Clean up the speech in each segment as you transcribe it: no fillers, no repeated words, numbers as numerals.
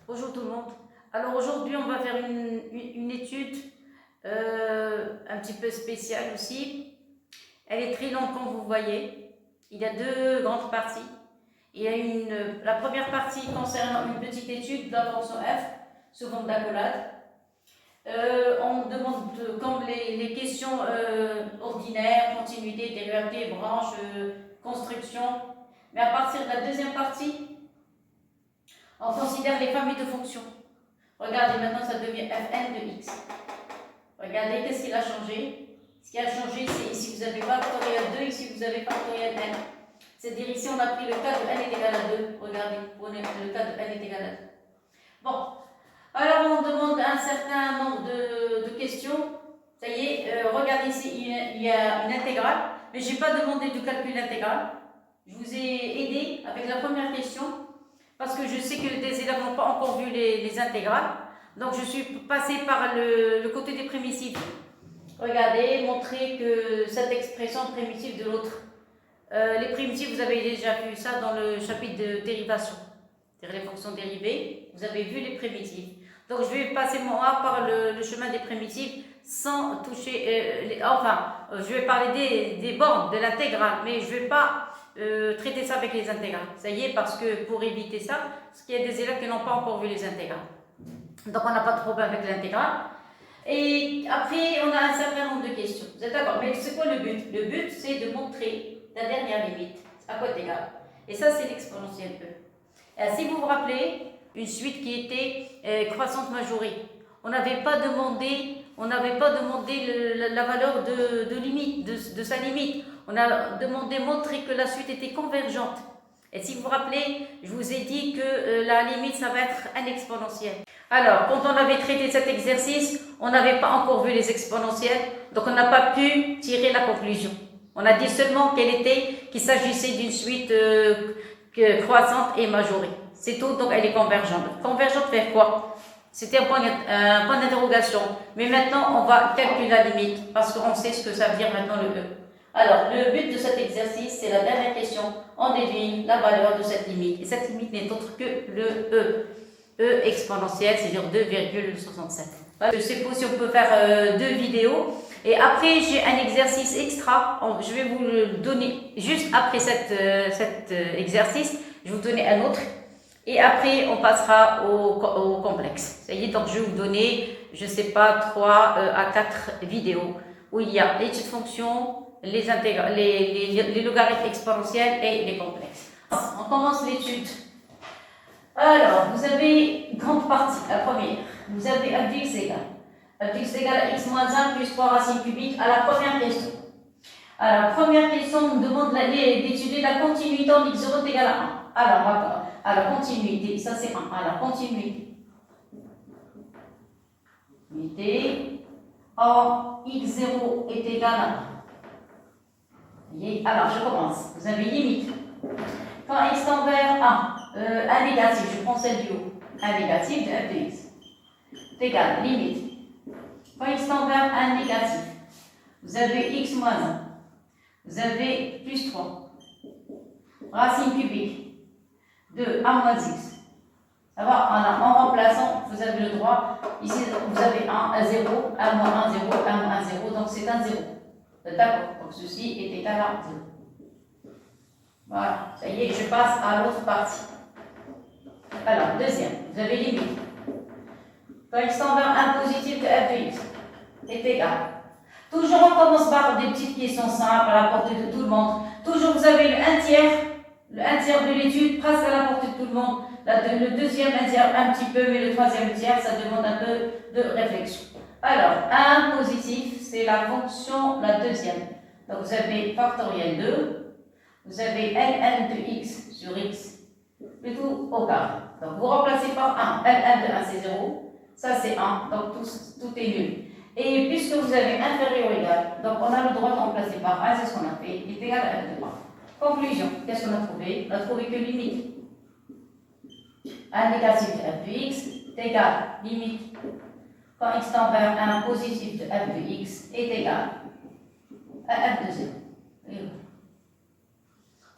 Bonjour tout le monde. Alors aujourd'hui, on va faire une étude un petit peu spéciale aussi. Elle est très longue comme vous voyez. Il y a deux grandes parties. Il y a la première partie concernant une petite étude de la fonction f sous forme d'accolade. On demande comme les questions ordinaires, continuité, dérivée, branche, construction. Mais à partir de la deuxième partie, on considère les familles de fonctions. Regardez, maintenant ça devient fn de x. Regardez, qu'est-ce qu'il a changé? Ce qui a changé, c'est ici vous avez factoriel 2, ici vous avez factoriel n. C'est-à-dire ici on a pris le cas de n est égal à 2. Regardez, prenez le cas de n est égal à 2. Bon, alors on demande un certain nombre de questions. Ça y est, regardez ici, il y a une intégrale, mais je n'ai pas demandé du calcul intégral. Je vous ai aidé avec la première question, parce que je sais que des élèves n'ont pas encore vu les intégrales. Donc je suis passée par le côté des primitives. Regardez, montrer que cette expression primitive de l'autre. Les primitives, vous avez déjà vu ça dans le chapitre de dérivation. C'est-à-dire les fonctions dérivées, vous avez vu les primitives. Donc je vais passer moi par le chemin des primitives sans toucher... je vais parler des bornes, de l'intégrale, mais je ne vais pas traiter ça avec les intégrales. Ça y est, parce que pour éviter ça, parce qu'il y a des élèves qui n'ont pas encore vu les intégrales. Donc on n'a pas de problème avec l'intégrale. Et après, on a un certain nombre de questions. Vous êtes d'accord? Mais c'est quoi le but? Le but, c'est de montrer la dernière limite à quoi est égal. Et ça, c'est l'exponentielle E. Et si vous vous rappelez, une suite qui était croissante majorée. On n'avait pas demandé, la valeur de limite, de sa limite. On a demandé montrer que la suite était convergente. Et si vous vous rappelez, je vous ai dit que la limite, ça va être un exponentiel. Alors, quand on avait traité cet exercice, on n'avait pas encore vu les exponentielles, donc on n'a pas pu tirer la conclusion. On a dit seulement qu'il s'agissait d'une suite croissante et majorée. C'est tout, donc elle est convergente. Convergente vers quoi? C'était un point d'interrogation. Mais maintenant, on va calculer la limite, parce qu'on sait ce que ça veut dire maintenant le E. Alors, le but de cet exercice, c'est la dernière question. On devine la valeur de cette limite. Et cette limite n'est autre que le E. E exponentielle, c'est-à-dire 2,67. Je sais pas si on peut faire deux vidéos. Et après, j'ai un exercice extra. Je vais vous le donner juste après cet exercice. Je vais vous donner un autre. Et après, on passera au complexe. Ça y est, donc je vais vous donner, je ne sais pas, 3 à 4 vidéos où il y a les petites fonctions, les logarithmes exponentiels et les complexes. On commence l'étude. Alors, vous avez une grande partie, la première. Vous avez f de x égale. F de x égale à x moins 1 plus 3 racines cubiques à la première question. Alors, la première question nous demande d'étudier la continuité en x0 est égal à 1. Alors, continuité, ça c'est 1. Alors, continuité. Continuité en x0 est égal à 1. Alors, je commence. Vous avez limite. Quand x tend vers 1 négatif, je prends celle du haut. 1 négatif de f de x. C'est égal, limite. Quand x tend vers 1 négatif, vous avez x moins 1. Vous avez plus 3. Racine cubique de 1 moins x. Ça va, en remplaçant, vous avez le droit. Ici, vous avez 1, 0, 1 moins 1, 0, 1 moins 1, 0. Donc c'est un 0. D'accord? Donc ceci est égal à 0. Voilà, ça y est, je passe à l'autre partie. Alors, deuxième, vous avez limite. Quand x tend vers 1 positif de f de x est égal. Toujours on commence par des petites questions simples à la portée de tout le monde. Toujours vous avez le 1 tiers de l'étude presque à la portée de tout le monde. Le deuxième un tiers un petit peu, mais le troisième tiers ça demande un peu de réflexion. Alors, 1 positif, c'est la fonction, la deuxième. Donc vous avez factoriel 2. Vous avez ln de x sur x, plutôt au carré. Donc vous remplacez par 1. ln de 1 c'est 0. Ça c'est 1. Donc tout est nul. Et puisque vous avez inférieur ou égal, donc on a le droit de remplacer par 1, c'est ce qu'on a fait, il est égal à f de 1. Conclusion, qu'est-ce qu'on a trouvé? On a trouvé que limite 1 négatif de f de x est égal, limite, quand x tend vers 1 positif de f de x est égal à f de 0.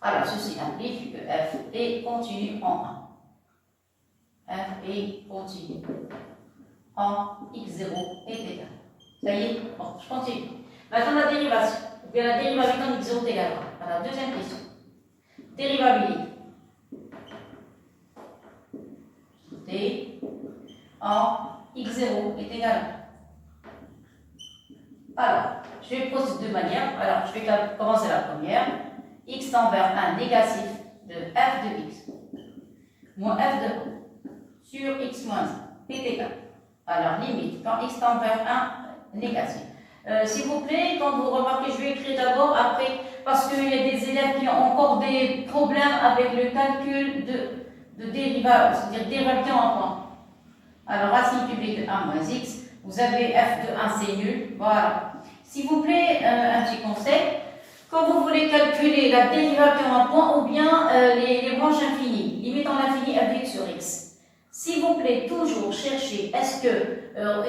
Alors, ceci implique que f est continu en f et continue. En x0 est égal. Ça y est, bon, je continue. Maintenant la dérivation. Ou bien la dérivabilité en x0 est égal. Alors, deuxième question. Dérivabilité. D en x0 est égal. Alors, je vais procéder de manière. Alors, je vais commencer la première. X tend vers 1 négatif de f de x moins f de sur x moins 1 est égal. Alors, limite, quand x tend vers 1 négatif. S'il vous plaît, quand vous remarquez, je vais écrire d'abord, après, parce qu'il y a des élèves qui ont encore des problèmes avec le calcul de dérivation, c'est-à-dire dérivation en point. Alors, racine cubique de 1 moins x, vous avez f de 1, c'est nul. Voilà. S'il vous plaît, un petit conseil. Quand vous voulez calculer la dérivation en point ou bien les branches infinies, limite en l'infini f de x sur x. S'il vous plaît, toujours chercher, est-ce que,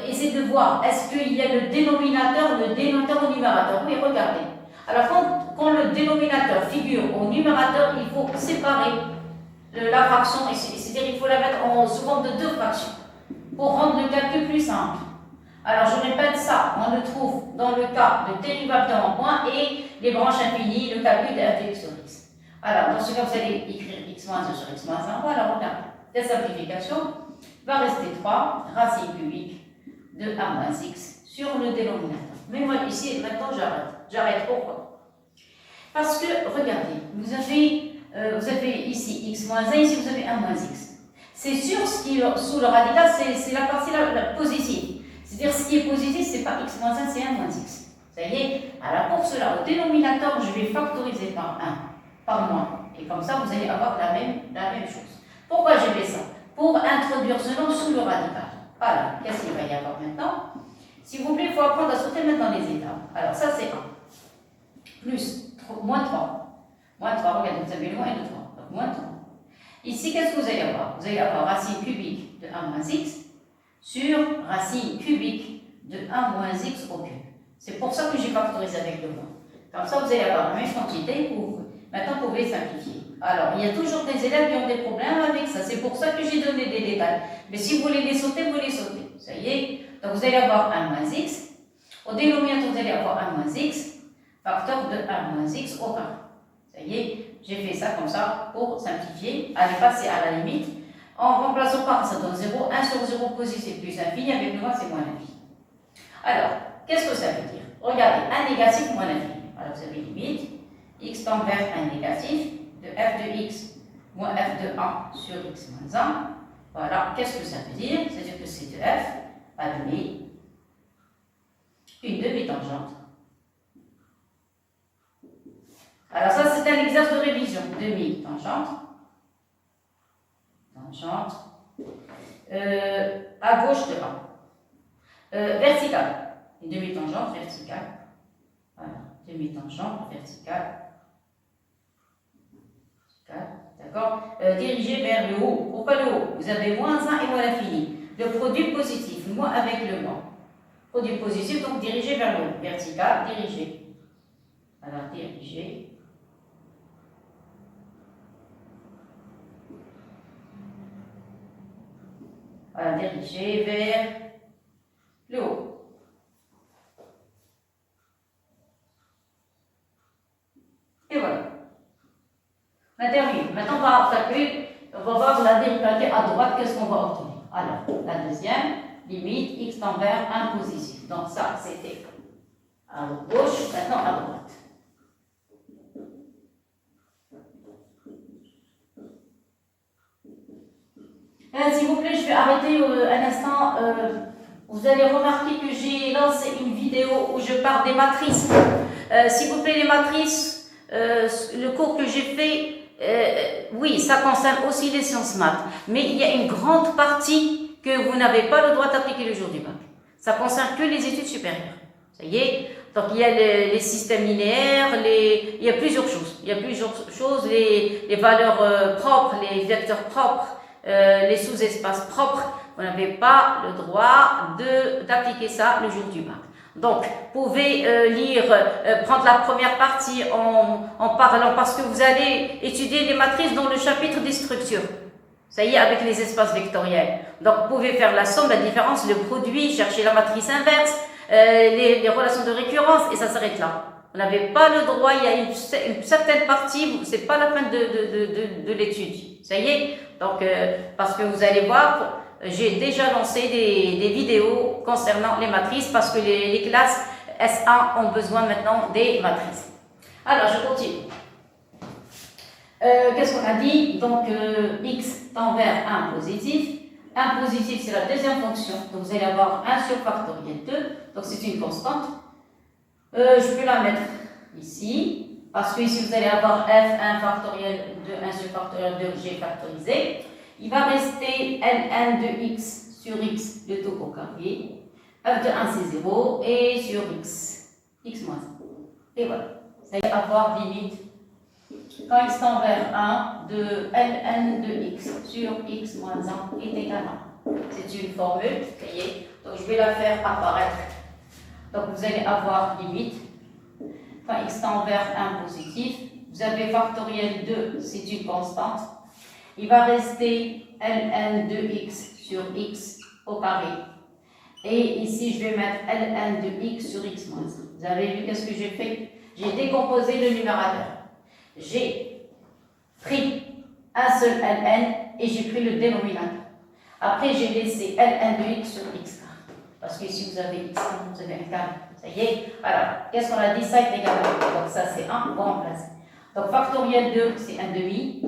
essayez de voir, est-ce qu'il y a le dénominateur au numérateur. Oui, regardez. Alors, quand le dénominateur figure au numérateur, il faut séparer la fraction, c'est-à-dire qu'il faut la mettre sous forme de 2 fractions pour rendre le calcul plus simple. Alors, je répète ça, on le trouve dans le cas de dérivation en point et les branches infinies, le calcul de f de x sur x. Alors, dans ce cas, vous allez écrire x moins 2 sur x moins 1. Voilà, regarde. La simplification va rester 3 racine cubique de 1 moins x sur le dénominateur. Mais moi, ici, maintenant, j'arrête. J'arrête. Pourquoi? Parce que, regardez, vous avez ici x moins 1, ici vous avez 1 moins x. C'est sûr, ce qui est sous le radical, c'est la partie la positive. C'est-à-dire, ce qui est positif, ce n'est pas x moins 1, c'est 1 moins x. Ça y est? Alors, pour cela, au dénominateur, je vais factoriser par 1, par moins. Et comme ça, vous allez avoir la même chose. Pourquoi j'ai fait ça? Pour introduire ce nom sous le radical. Alors, qu'est-ce qu'il va y avoir maintenant? S'il vous plaît, il faut apprendre à sauter maintenant les étapes. Alors, ça, c'est 1. Plus, moins 3. Moins 3, regardez, vous avez le moins et le 3. Donc, moins 3. Ici, qu'est-ce que vous allez avoir? Vous allez avoir racine cubique de 1 moins x sur racine cubique de 1 moins x au cube. C'est pour ça que j'ai factorisé avec le moins. Comme ça, vous allez avoir la même quantité. Maintenant, vous pouvez simplifier. Alors, il y a toujours des élèves qui ont des problèmes avec ça. C'est pour ça que j'ai donné des détails. Mais si vous voulez les sauter, vous les sautez. Ça y est. Donc, vous allez avoir 1 moins x. Au dénominateur, vous allez avoir 1 moins x. Facteur de 1 moins x au carré. Ça y est. J'ai fait ça comme ça pour simplifier. Allez passer à la limite. En remplaçant par ça donne 0. 1 sur 0 positif plus infini. Avec le moins, c'est moins l'infini. Alors, qu'est-ce que ça veut dire? Regardez. 1 négatif moins l'infini. Alors, vous avez limite. X tend vers 1 négatif de f de x moins f de 1 sur x moins 1. Voilà, qu'est-ce que ça veut dire? C'est-à-dire que c'est de f admis une demi-tangente. Alors ça, c'est un exercice de révision. Demi-tangente. Tangente. À gauche de 1. Verticale. Une demi-tangente verticale. Voilà, demi-tangente verticale. D'accord? Dirigé vers le haut. Pourquoi le haut? Vous avez moins 1 et moins l'infini. Le produit positif, moins avec le moins. Produit positif, donc dirigé vers le haut. Vertical, dirigé. Alors, dirigé. Voilà, dirigé vers le haut. Et voilà. On a terminé. Maintenant, on va voir la dérivée à droite, qu'est-ce qu'on va obtenir. Alors, la deuxième, limite, x tend vers 1 positif. Donc ça, c'était à gauche, maintenant à droite. S'il vous plaît, je vais arrêter un instant. Vous allez remarquer que j'ai lancé une vidéo où je parle des matrices. S'il vous plaît, les matrices, le cours que j'ai fait, oui, ça concerne aussi les sciences maths, mais il y a une grande partie que vous n'avez pas le droit d'appliquer le jour du bac. Ça concerne que les études supérieures. Ça y est. Donc il y a les systèmes linéaires, il y a plusieurs choses. Il y a plusieurs choses, les valeurs propres, les vecteurs propres, les sous-espaces propres. Vous n'avez pas le droit d'appliquer ça le jour du bac. Donc, vous pouvez prendre la première partie en parlant, parce que vous allez étudier les matrices dans le chapitre des structures. Ça y est, avec les espaces vectoriels. Donc, vous pouvez faire la somme, la différence, le produit, chercher la matrice inverse, les relations de récurrence, et ça s'arrête là. Vous n'avez pas le droit, il y a une certaine partie, c'est pas la fin de l'étude. Ça y est. Donc, parce que vous allez voir, j'ai déjà lancé des vidéos concernant les matrices, parce que les classes S1 ont besoin maintenant des matrices. Alors, je continue. Qu'est-ce qu'on a dit? Donc, x tend vers 1 positif. 1 positif, c'est la deuxième fonction. Donc, vous allez avoir 1 sur factoriel 2. Donc, c'est une constante. Je peux la mettre ici. Parce que ici, vous allez avoir f1 factoriel de 1 sur factoriel 2, j'ai factorisé. Il va rester ln de x sur x, le tout au carré. f de 1, c'est 0. Et sur x moins 1. Et voilà. Vous allez avoir limite quand x tend vers 1 de ln de x sur x moins 1 est égal à 1. C'est une formule, voyez. Donc je vais la faire apparaître. Donc vous allez avoir limite quand x tend vers 1 positif. Vous avez factoriel 2, c'est une constante. Il va rester ln de x sur x au carré. Et ici je vais mettre ln de x sur x moins 1. Vous avez vu qu'est-ce que j'ai fait? J'ai décomposé le numérateur. J'ai pris un seul ln et j'ai pris le dénominateur. Après, j'ai laissé ln de x sur x. Parce que ici, vous avez x, vous avez un carré. Ça y est. Alors, qu'est-ce qu'on a dit? Ça est égal à 1. Donc, ça, c'est 1. On va remplacer. Donc, factoriel 2, c'est 1 demi.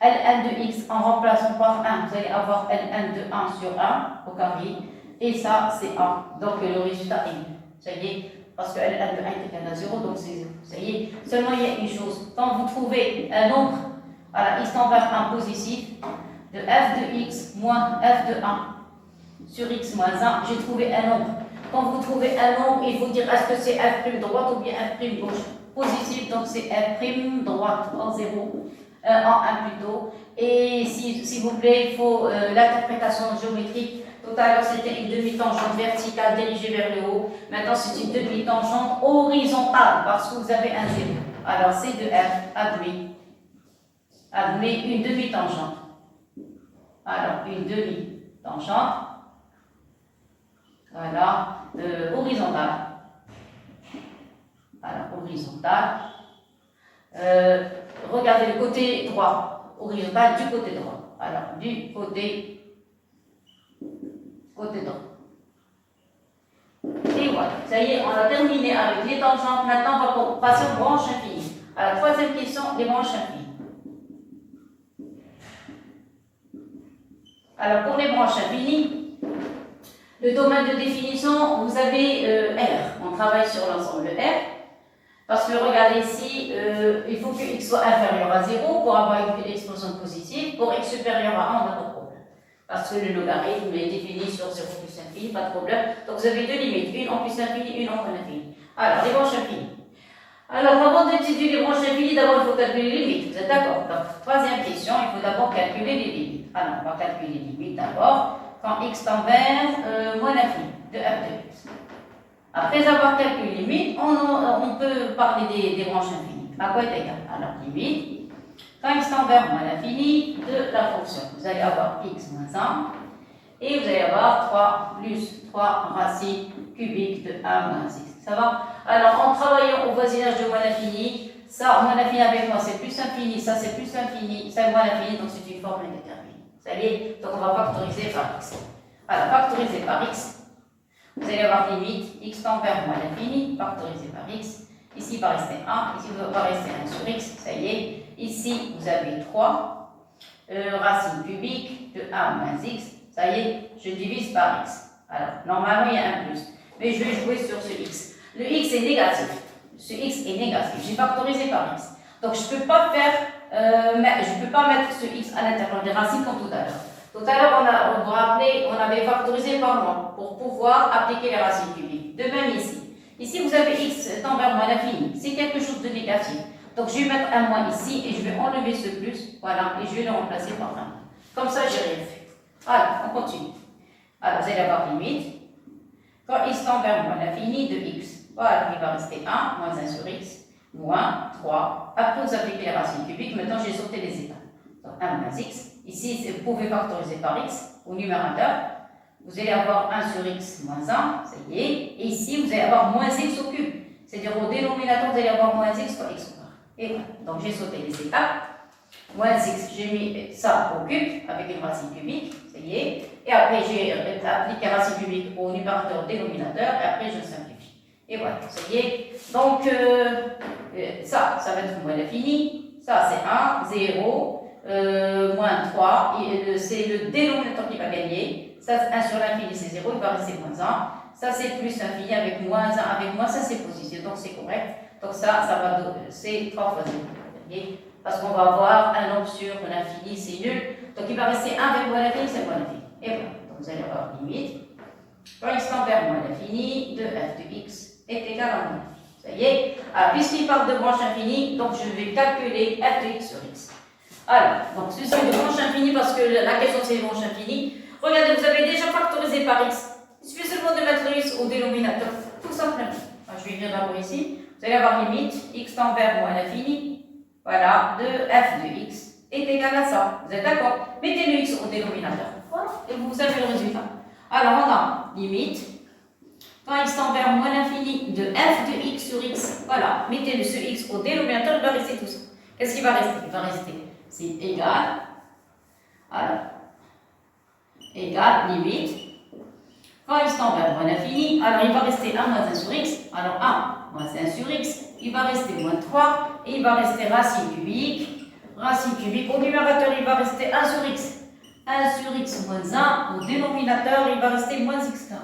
ln de x, en remplaçant par 1, vous allez avoir ln de 1 sur 1 au carré. Et ça, c'est 1. Donc, le résultat est 1. Ça y est. Parce que ln de 1 est égal à 0, donc c'est 0. Ça y est. Seulement, il y a une chose. Quand vous trouvez un nombre, voilà, x tend vers 1 positif, de f de x moins f de 1 sur x moins 1, j'ai trouvé un nombre. Quand vous trouvez un nombre, il faut dire est-ce que c'est f' droite ou bien f' gauche. Positif, donc c'est f' droite en 0, en 1 plutôt. Et s'il vous plaît, il faut l'interprétation géométrique. Tout à l'heure, c'était une demi-tangente verticale dirigée vers le haut. Maintenant, c'est une demi-tangente horizontale parce que vous avez un 0. Alors, C de f, admet une demi-tangente. Alors, une demi-tangente. Voilà, horizontale. Alors, horizontale. Regardez le côté droit. Horizontale du côté droit. Alors, du côté droit. Et voilà, ça y est, on a terminé avec les tangentes. Maintenant, on va passer aux branches infinies. Alors, troisième question, les branches infinies. Alors, pour les branches infinies, le domaine de définition, vous avez R. On travaille sur l'ensemble R. Parce que regardez ici, il faut que x soit inférieur à 0 pour avoir une expression positive. Pour x supérieur à 1, on n'a pas de problème. Parce que le logarithme est défini sur 0 plus infini, pas de problème. Donc vous avez deux limites, une en plus infini, une en moins infini. Alors, les branches infinies. Alors, avant d'étudier les branches infinies, d'abord il faut calculer les limites. Vous êtes d'accord? Donc, troisième question, il faut d'abord calculer les limites. Alors, on va calculer les limites d'abord. Quand x tend vers moins l'infini de f de x. Après avoir calculé les limites, on peut parler des branches infinies. À quoi est égal? Alors, limite. Quand x tend vers moins l'infini de la fonction, vous allez avoir x moins 1 et vous allez avoir 3 plus 3 racines cubiques de 1 moins x. Ça va? Alors, en travaillant au voisinage de moins l'infini, ça, moins l'infini avec moi, c'est plus infini, ça c'est plus infini, ça est moins l'infini, donc c'est une forme indéterminée. Ça y est? Donc, on va factoriser par x. Alors, factoriser par x, vous allez avoir limite x tend vers moins l'infini, factorisé par x. Ici, il va rester 1, ici, il va rester 1 sur x, ça y est. Ici, vous avez 3 racines cubiques de 1 moins x. Ça y est, je divise par x. Alors, normalement, il y a un plus. Mais je vais jouer sur ce x. Le x est négatif. Ce x est négatif. J'ai factorisé par x. Donc, je ne peux pas mettre ce x à l'intérieur des racines comme tout à l'heure. Tout à l'heure, vous vous rappelez, on avait factorisé par moins pour pouvoir appliquer les racines cubiques. De même ici. Ici, vous avez x tend vers moins l'infini. C'est quelque chose de négatif. Donc, je vais mettre un moins ici et je vais enlever ce plus. Voilà. Et je vais le remplacer par 1. Comme ça, j'ai rien fait. Alors, on continue. Alors, vous allez avoir limite. Quand x tend vers moins l'infini de x. Voilà, il va rester 1, moins 1 sur x, moins 3. Après, vous appliquez les racines cubiques. Maintenant, j'ai sauté les étapes. Donc, 1 moins x. Ici, vous pouvez factoriser par x au numérateur. Vous allez avoir 1 sur x moins 1, ça y est. Et ici, vous allez avoir moins x au cube. C'est-à-dire au dénominateur, vous allez avoir moins x fois x carré. Et voilà. Donc, j'ai sauté les étapes. Moins x, j'ai mis ça au cube avec une racine cubique, ça y est. Et après, j'ai appliqué la racine cubique au numérateur dénominateur. Et après, je simplifie. Et voilà, ça y est. Donc, ça va être moins l'infini. Ça, c'est 1, 0, moins 3. C'est le dénominateur qui va gagner. Ça, 1 sur l'infini, c'est 0, il va rester moins 1. Ça, c'est plus l'infini avec moins 1, avec moins, ça, c'est positif. Donc, c'est correct. Donc, ça va donner, c'est 3 fois 0. Parce qu'on va avoir un nombre sur l'infini, c'est nul. Donc, il va rester 1 avec moins l'infini, c'est moins l'infini. Et voilà. Donc, vous allez avoir limite. Quand x tend vers moins l'infini, de f de x est égal à moins l'infini. Ça y est. Alors, puisqu'il parle de branche infinie, donc je vais calculer f de x sur x. Alors, donc ceci est de branche infinie parce que la question c'est branche infinie. Regardez, vous avez déjà factorisé par x. Il suffit seulement de mettre le x au dénominateur, tout simplement. Alors, je vais écrire d'abord ici. Vous allez avoir limite x tend vers moins l'infini. Voilà, de f de x est égal à ça. Vous êtes d'accord? Mettez le x au dénominateur. Voilà, et vous avez le résultat. Alors, on a limite. Quand x tend vers moins l'infini de f de x sur x, voilà, mettez ce x au dénominateur, il va rester tout ça. Qu'est-ce qui va rester? Il va rester, c'est égal, alors, égal, limite. Quand x tend vers moins l'infini, alors il va rester 1 moins 1 sur x, alors 1 moins 1 sur x, il va rester moins 3, et il va rester racine cubique, au numérateur, il va rester 1 sur x. 1 sur x moins 1, au dénominateur, il va rester moins x carré.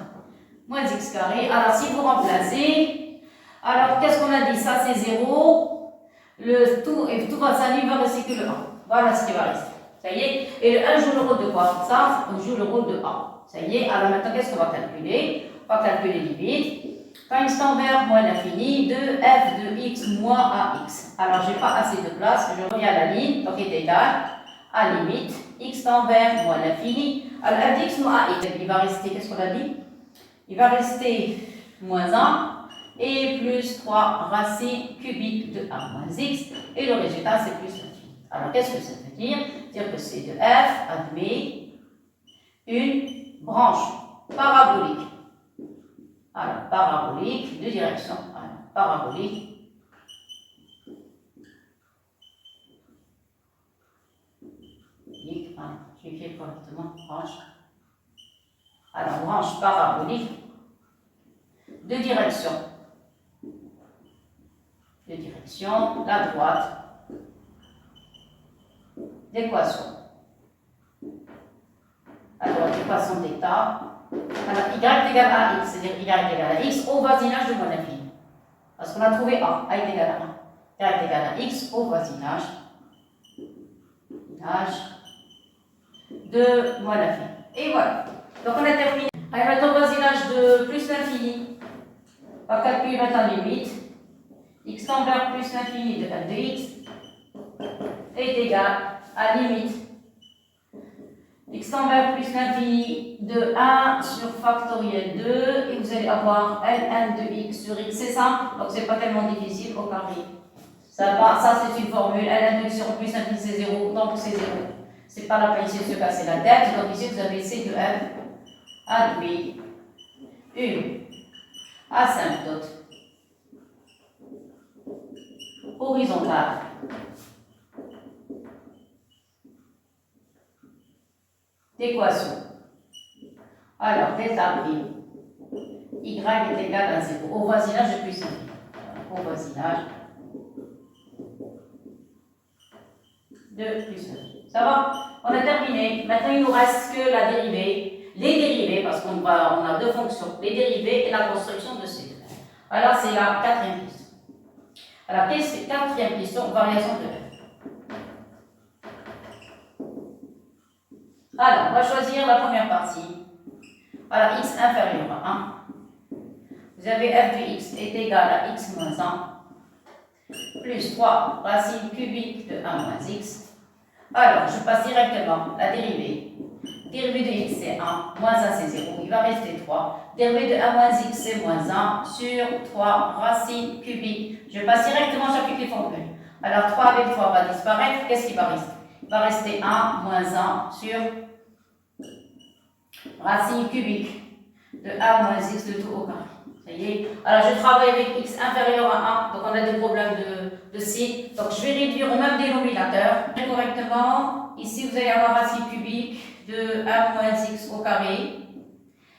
Moins x carré. Alors, si vous remplacez, alors qu'est-ce qu'on a dit? Ça, c'est 0. Tout va s'annuler, il va rester que le 1. Voilà ce qui va rester. Ça y est. Et le 1 joue le rôle de quoi? Ça, on joue le rôle de A. Ça y est. Alors, maintenant, qu'est-ce qu'on va calculer? On va calculer limite. Quand x tend vers moins l'infini, de f de x moins ax. Alors, je n'ai pas assez de place. Je reviens à la ligne. Donc, il est égal à limite. X tend vers moins l'infini. Alors, f de x moins ax. Il va rester, qu'est-ce qu'on a dit? Il va rester moins 1 et plus 3 racine cubique de 1 moins x. Et le résultat, c'est plus l'infini. Alors, qu'est-ce que ça veut dire? Dire que c'est de f admet une branche parabolique. Alors, parabolique de direction. Alors, parabolique. Alors, je vais écrire correctement. Branche. Alors, branche parabolique de direction. De direction, la droite d'équation. Alors, l'équation d'état. Alors, y égale à x, c'est-à-dire y égale à x au voisinage de moins l'infini. Parce qu'on a trouvé a est égal à 1. Y égale à x au voisinage de moins l'infini. Et voilà. Donc, on a terminé. Allez, maintenant, voisinage de plus l'infini. On va calculer maintenant limite. X tend vers plus l'infini de f de x est égal à limite. X tend vers plus l'infini de 1 sur factoriel 2. Et vous allez avoir ln de x sur x. C'est simple, donc c'est pas tellement difficile au carré. Ça c'est une formule. ln de x sur plus l'infini c'est 0, donc c'est 0. C'est pas la peine ici de se casser la tête. Donc ici vous avez c de f admet une asymptote horizontale d'équation. Alors, delta prime y est égal à 0 au voisinage de plus infini. Au voisinage de plus infini. Ça va? On a terminé. Maintenant, il nous reste que la dérivée, les dérivées, parce qu'on a deux fonctions, les dérivées et la construction de ces deux. Alors, c'est la quatrième question. Alors, quatrième question, variation de f. Alors, on va choisir la première partie. Alors, x inférieur à 1. Vous avez f de x est égal à x moins 1 plus 3 racine cubique de 1 moins x. Alors, je passe directement la dérivée. Dérivée de x c'est 1, moins 1 c'est 0, il va rester 3. Dérivée de 1 moins x c'est moins 1 sur 3 racine cubique. Je passe directement, j'applique les formules. Alors 3 avec 3 va disparaître, qu'est-ce qui va rester? va rester 1 moins 1 sur racine cubique de a moins x de tout au carré. Ça y est. Alors je travaille avec x inférieur à 1, donc on a des problèmes de signe. Donc je vais réduire au même dénominateur. Correctement, ici vous allez avoir racine cubique de a moins x au carré.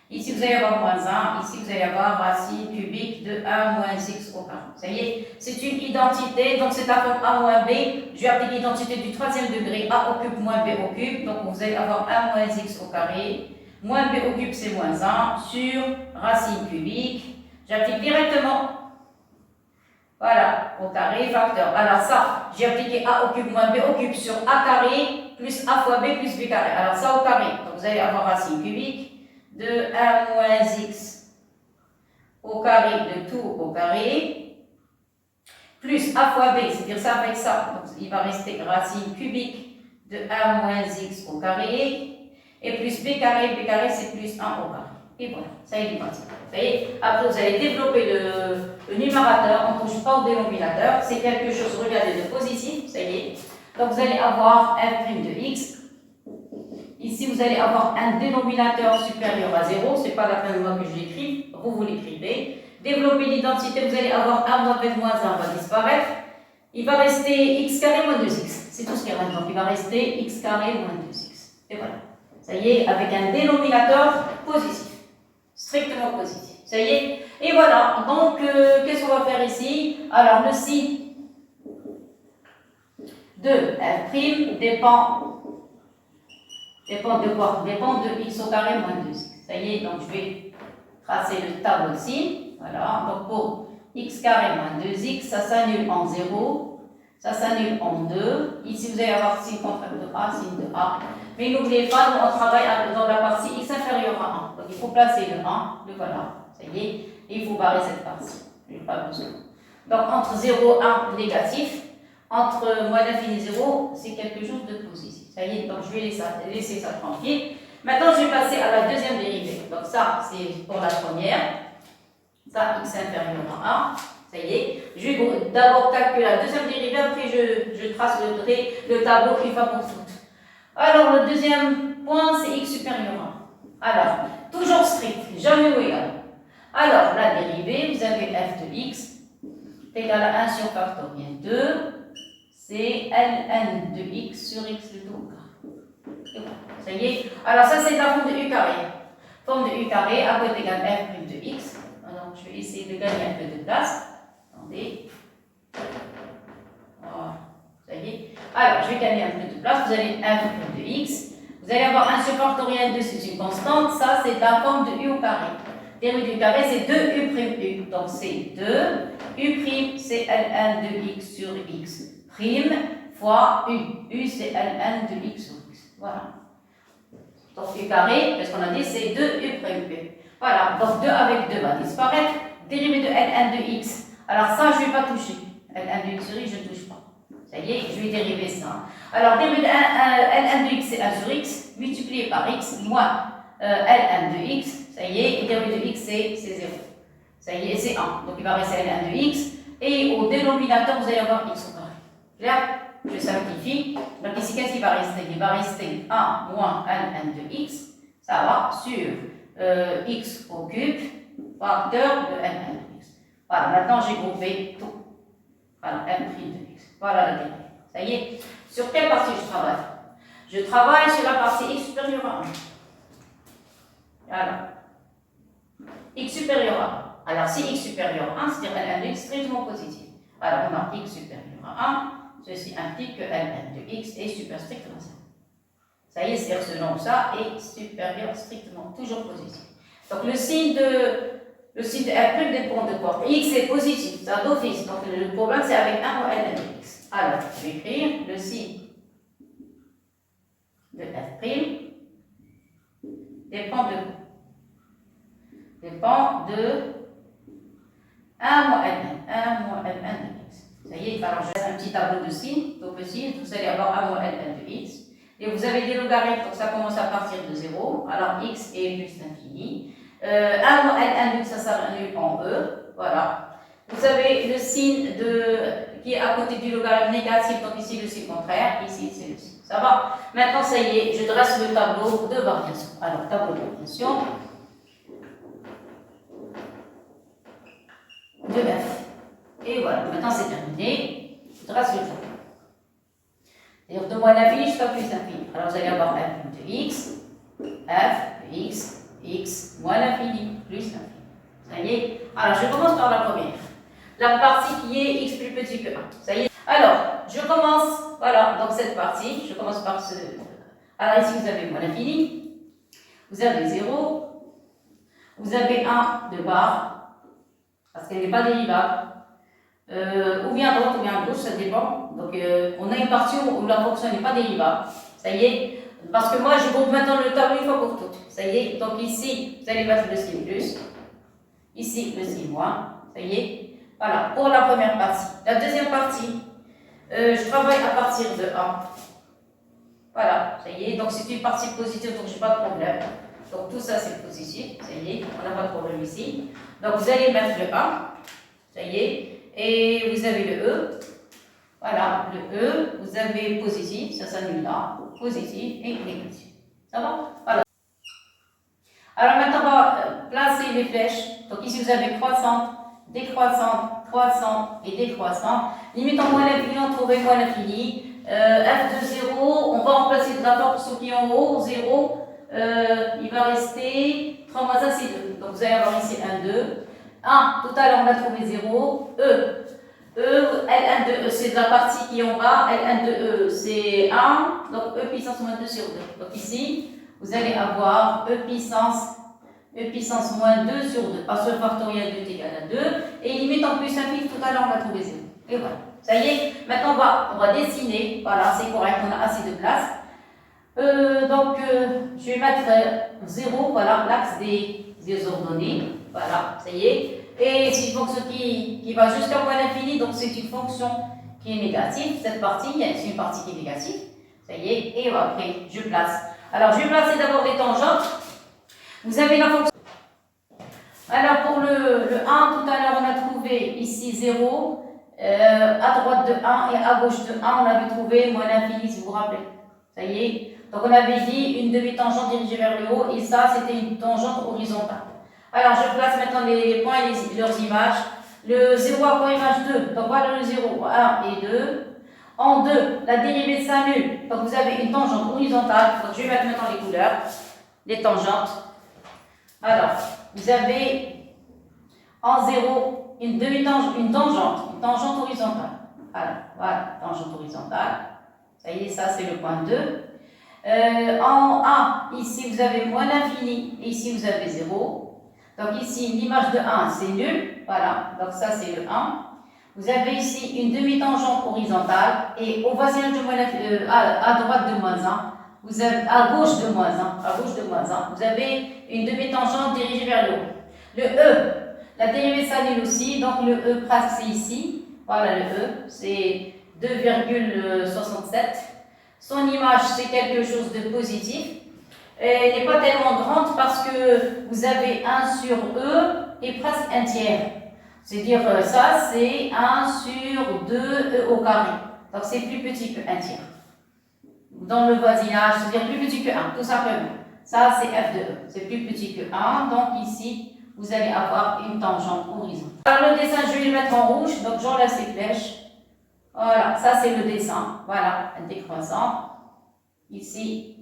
Ici vous allez avoir moins 1, ici vous allez avoir racine cubique de a moins x au carré. Ça y est, c'est une identité, donc c'est la forme a moins b. Je vais appliquer l'identité du troisième degré, a au cube moins b au cube. Donc vous allez avoir a moins x au carré. Moins b au cube, c'est moins 1 sur racine cubique. J'applique directement, voilà, au carré facteur. Alors ça, j'ai appliqué a au cube moins b au cube sur a carré plus a fois b plus b carré. Alors ça au carré. Donc vous allez avoir racine cubique de a moins x au carré de tout au carré plus a fois b, c'est-à-dire ça avec ça. Donc il va rester racine cubique de a moins x au carré. Et plus b carré c'est plus 1 au carré. Et voilà, ça y est, parti. Vous voyez, après vous allez développer le numérateur, on ne touche pas au dénominateur, c'est quelque chose, regardez, de positif, ça y est. Donc vous allez avoir f' de x. Ici vous allez avoir un dénominateur supérieur à 0, c'est pas la peine de moi que je l'écrive, vous l'écrivez. Développer l'identité, vous allez avoir a moins b moins 1 va disparaître. Il va rester x carré moins 2x, c'est tout ce qu'il y a maintenant. Il va rester x carré moins 2x. Et voilà. Ça y est, avec un dénominateur positif, strictement positif. Ça y est. Et voilà, donc qu'est-ce qu'on va faire ici? Alors le signe de f' dépend de quoi? Dépend de x au carré moins 2x. Ça y est, donc je vais tracer le tableau de signes. Voilà, donc pour x carré moins 2x, ça s'annule en 0, ça s'annule en 2. Ici vous allez avoir signe contraire de a, signe de a. Mais n'oubliez pas, nous, on travaille dans la partie x inférieure à 1. Donc il faut placer le 1, le voilà, ça y est, et il faut barrer cette partie. Je n'ai pas besoin. Donc entre 0 et 1, négatif. Entre moins l'infini 0, c'est quelque chose de positif. Ça y est, donc je vais laisser ça tranquille. Maintenant, je vais passer à la deuxième dérivée. Donc ça, c'est pour la première. Ça, x inférieur à 1. Ça y est. Je vais d'abord calculer la deuxième dérivée, après je trace le tableau une fois pour toutes. Alors, le deuxième point, c'est x supérieur à 1. Alors, toujours strict, jamais ou égal. Alors, la dérivée, vous avez f de x égale à 1 sur factoriel 2, c'est ln de x sur x de tout au carré. Ça y est. Alors, ça, c'est la forme de u carré. Forme de u carré, à côté égale f' de x. Alors, je vais essayer de gagner un peu de place. Attendez. Voilà. Ça y est. Alors, je vais gagner un peu de place. Vous avez f' de x. Vous allez avoir 1 sur factoriel 2, c'est une constante. Ça, c'est la forme de u au carré. Dérivé du carré, c'est 2u'. Donc, c'est 2. U', c'est ln de x sur x prime fois u. U, c'est ln de x sur x. Voilà. Donc, u carré, qu'est-ce qu'on a dit? C'est 2u'. Voilà. Donc, 2 avec 2 va disparaître. Dérivé de ln de x. Alors, ça, je ne vais pas toucher. ln de x sur x, je ne touche pas. Ça y est, je vais dériver ça. Alors, dérivé de ln de x, c'est 1 sur x, multiplié par x, moins ln de x. Ça y est, et dérivé de x, c'est 0. Ça y est, c'est 1. Donc, il va rester ln de x. Et au dénominateur, vous allez avoir x au carré. Là, je simplifie. Donc, ici, qu'est-ce qui va rester? Il va rester 1 moins ln de x. Ça va sur x au cube, facteur de ln de x. Voilà, maintenant, j'ai groupé tout. Voilà, f' de x. Voilà la dérivée. Ça y est. Sur quelle partie je travaille? Je travaille sur la partie x supérieure à 1. Voilà. X supérieur à 1. Alors, si x supérieur à 1, c'est-à-dire ln de x strictement positif. Alors, on a x supérieur à 1. Ceci implique que ln de x est super strictement ça. Ça y est, c'est-à-dire ce nombre ça est supérieur strictement, toujours positif. Donc, le signe de f' dépend de quoi? X est positif, c'est un d'office. Donc, le problème, c'est avec 1 ou ln de x. Alors, je vais écrire le signe de f' dépend de quoi? Dépend de 1 moins ln. 1 moins ln de x. Ça y est, alors je laisse un petit tableau de signes, tout petit, vous allez avoir 1 moins ln de x. Et vous avez des logarithmes, donc ça commence à partir de 0. Alors x est plus l'infini. 1 moins ln de x, ça s'annule en e. Voilà. Vous avez le signe qui est à côté du logarithme négatif, donc ici le signe contraire, ici c'est le signe. Ça va? Maintenant, ça y est, je dresse le tableau de variation. Alors, tableau de variation de f. Et voilà, maintenant c'est terminé. Je dresse le tableau. C'est-à-dire de moins l'infini jusqu'à plus l'infini. Alors, vous allez avoir f de x, f de x moins l'infini, plus l'infini. Ça y est? Alors, je commence par la première. La partie qui est x plus petit que 1. Ça y est? Alors, je commence, voilà, donc cette partie, je commence par ce... Alors ici, vous avez moins l'infini, vous avez 0, vous avez 1 de barre, parce qu'elle n'est pas dérivable, ou bien à droite ou bien à gauche, ça dépend. Donc, on a une partie où la fonction n'est pas dérivable. Ça y est? Parce que moi, je groupe maintenant le tableau une fois pour toutes. Ça y est? Donc ici, vous allez mettre le signe plus, ici, le signe moins. Ça y est? Voilà, pour la première partie. La deuxième partie, je travaille à partir de 1. Voilà, ça y est. Donc c'est une partie positive, donc je n'ai pas de problème. Donc tout ça c'est positif, ça y est, on n'a pas de problème ici. Donc vous allez mettre le 1, ça y est. Et vous avez le E. Voilà, le E, vous avez positif, ça s'annule là, positif et négatif. Ça va? Voilà. Alors maintenant on va placer les flèches. Donc ici vous avez croissante, décroissante, croissante et décroissante. Limite en moins l'infini, on trouvait moins l'infini. F de 0, on va remplacer de d'abord pour ceux qui ont en haut, 0, il va rester 3 moins 1, c'est 2. Donc vous allez avoir ici 1, 2. 1, tout à l'heure on a trouvé 0. E, L1 de E, c'est de la partie qui est en bas, L1 de E, c'est 1, donc E puissance moins 2 sur 2. Donc ici, vous allez avoir E puissance moins 2 sur 2, parce que le factoriel de t égale à 2, et limite en plus infini, tout à l'heure on a trouvé 0. Et voilà. Ça y est, maintenant on va dessiner, voilà, c'est correct, on a assez de place. Je vais mettre 0, voilà, l'axe des ordonnées, voilà, ça y est. Et c'est une fonction qui va jusqu'à moins l'infini, donc c'est une fonction qui est négative, cette partie, c'est une partie qui est négative, ça y est, et après je place. Alors je vais placer d'abord les tangentes, vous avez la fonction. Alors pour le 1, tout à l'heure on a trouvé ici 0. À droite de 1 et à gauche de 1, on avait trouvé moins l'infini, si vous vous rappelez. Ça y est. Donc on avait dit une demi-tangente dirigée vers le haut, et ça c'était une tangente horizontale. Alors je place maintenant les points et leurs images. Le 0 à point image 2, donc voilà le 0, 1 et 2. En 2, la dérivée s'annule, donc vous avez une tangente horizontale. Donc je vais mettre maintenant les couleurs, les tangentes. Alors, vous avez en 0, une tangente horizontale. Alors, voilà, tangente horizontale. Ça y est, ça c'est le point 2. En 1, ici vous avez moins l'infini, et ici vous avez 0. Donc ici, l'image de 1, c'est nul. Voilà, donc ça c'est le 1. Vous avez ici une demi-tangente horizontale, et au voisinage de moins à droite de moins 1, vous avez, à gauche de moins 1, vous avez une demi-tangente dirigée vers le haut. Le E, la dérivée s'annule aussi, donc le E presque c'est ici. Voilà le E, c'est 2,67. Son image, c'est quelque chose de positif. Elle n'est pas tellement grande parce que vous avez 1 sur E et presque un tiers. C'est-à-dire ça, c'est 1 sur 2 E au carré. Donc c'est plus petit que 1 tiers. Dans le voisinage, c'est-à-dire plus petit que 1, tout simplement. Ça, c'est F de E. C'est plus petit que 1. Donc ici, vous allez avoir une tangente horizontale. Alors le dessin, je vais le mettre en rouge. Donc j'enlève ces flèches. Voilà, ça c'est le dessin. Voilà, un décroissant. Ici,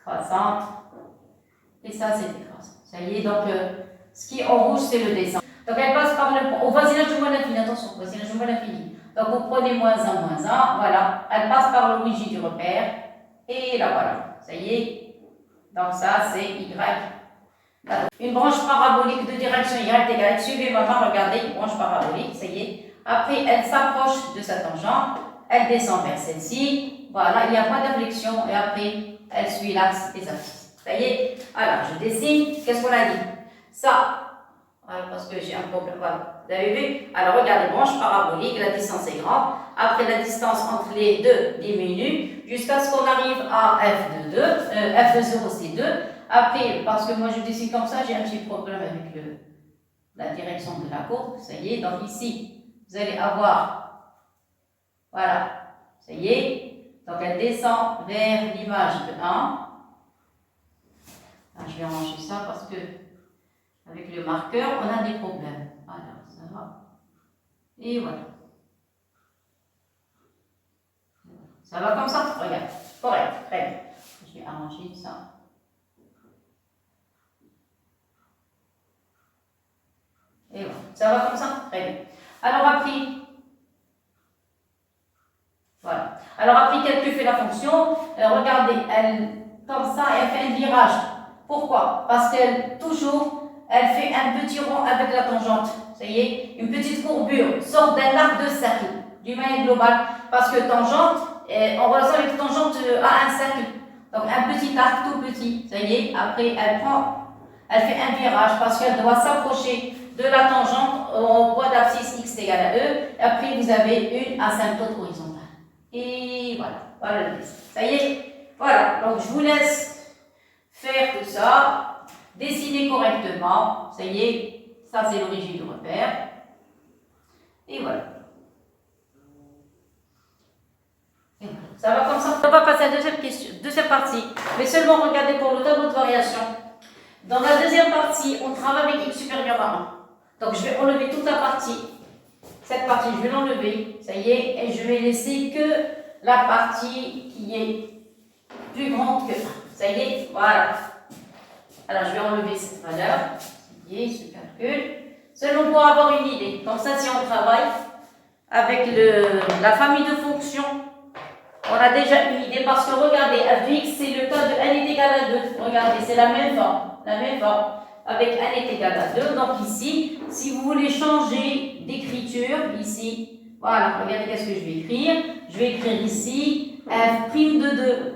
croissante. Et ça, c'est décroissant. Ça y est, donc ce qui est en rouge, c'est le dessin. Donc elle passe par au voisinage de moins l'infini. Attention, voisinage de moins l'infini. Donc vous prenez moins 1, voilà. Elle passe par l'origine du repère. Et là, voilà. Ça y est. Donc ça, c'est Y. Une branche parabolique de direction Y égale X. Suivez ma main, regardez, une branche parabolique, ça y est. Après, elle s'approche de sa tangente. Elle descend vers celle-ci. Voilà, il y a point d'inflexion. Et après, elle suit l'axe des abscisses. Ça y est. Alors, je dessine. Qu'est-ce qu'on a dit? Ça. Voilà, parce que j'ai un problème. Voilà. Vous avez vu? Alors, regardez, branche parabolique, la distance est grande. Après, la distance entre les deux diminue jusqu'à ce qu'on arrive à F de 2. F de 0, c'est 2. Après, parce que moi je dessine comme ça, j'ai un petit problème avec la direction de la courbe. Ça y est, donc ici, vous allez avoir, voilà, ça y est, Donc elle descend vers l'image de 1. Je vais ranger ça parce que avec le marqueur, on a des problèmes. Alors, ça va. Et voilà. Ça va comme ça? Regarde. Correct. Très bien. Je vais arranger ça. Et voilà. Ça va comme ça? Très bien. Alors après, voilà. Alors après qu'elle te fait la fonction, regardez, elle, comme ça, elle fait un virage. Pourquoi? Parce qu'elle, toujours, elle fait un petit rond avec la tangente. Ça y est, une petite courbure, sort d'un arc de cercle, d'une manière globale. Parce que tangente, en relation avec tangente à un cercle. Donc un petit arc tout petit. Ça y est, après elle fait un virage parce qu'elle doit s'approcher de la tangente au point d'abscisse x égale à e. Et après, vous avez une asymptote horizontale. Et voilà, voilà le dessin. Ça y est, voilà. Donc je vous laisse faire tout ça, dessiner correctement. Ça y est, ça c'est l'origine du repère. Et voilà. Et voilà. Ça va comme ça. On va passer à la deuxième partie, mais seulement regardez pour le tableau de variation. Dans la deuxième partie, on travaille avec x supérieur à 1. Donc je vais enlever toute la partie. Cette partie, je vais l'enlever, ça y est, et je vais laisser que la partie qui est plus grande que 1. Ça y est, voilà. Alors, je vais enlever cette valeur. Ça y est, ce calcul. Seulement pour avoir une idée. Comme ça, si on travaille avec la famille de fonctions, on a déjà une idée. Parce que regardez, f de x, c'est le cas de n est égal à 2. Regardez, c'est la même forme. La même forme. Avec n est égal à 2. Donc ici, si vous voulez changer d'écriture, ici, voilà, regardez qu'est-ce que je vais écrire. Je vais écrire ici f' de 2.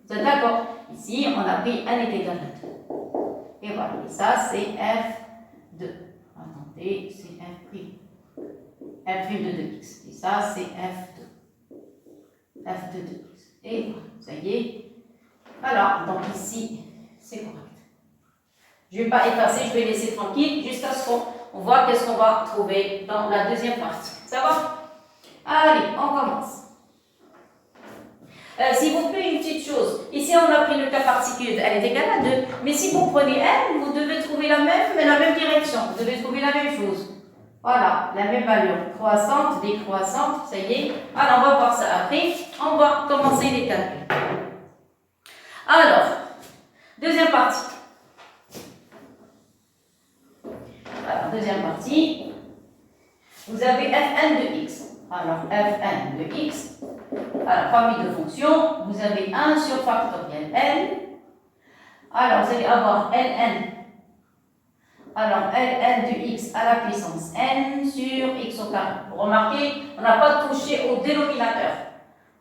Vous êtes d'accord? Ici, on a pris n est égal à 2. Et voilà, et ça c'est f de. Attendez, c'est f' de 2x. Et ça c'est f de 2x. Et voilà, ça y est. Alors, donc ici, c'est correct. Je ne vais pas effacer, je vais laisser tranquille jusqu'à ce qu'on voit qu'est-ce qu'on va trouver dans la deuxième partie. Ça va? Allez, on commence. S'il vous plaît, une petite chose. Ici, on a pris le cas particulier de n est égal à 2. Mais si vous prenez n, vous devez trouver la même direction. Vous devez trouver la même chose. Voilà, la même allure. Croissante, décroissante, ça y est. Alors, on va voir ça après. On va commencer les calculs. Alors, deuxième partie. Alors, deuxième partie. Vous avez fn de x. Alors, fn de x. Alors, famille de fonctions, vous avez 1 sur factoriel n. Alors, vous allez avoir ln. Alors, ln de x à la puissance n sur x au carré. Vous remarquez, on n'a pas touché au dénominateur.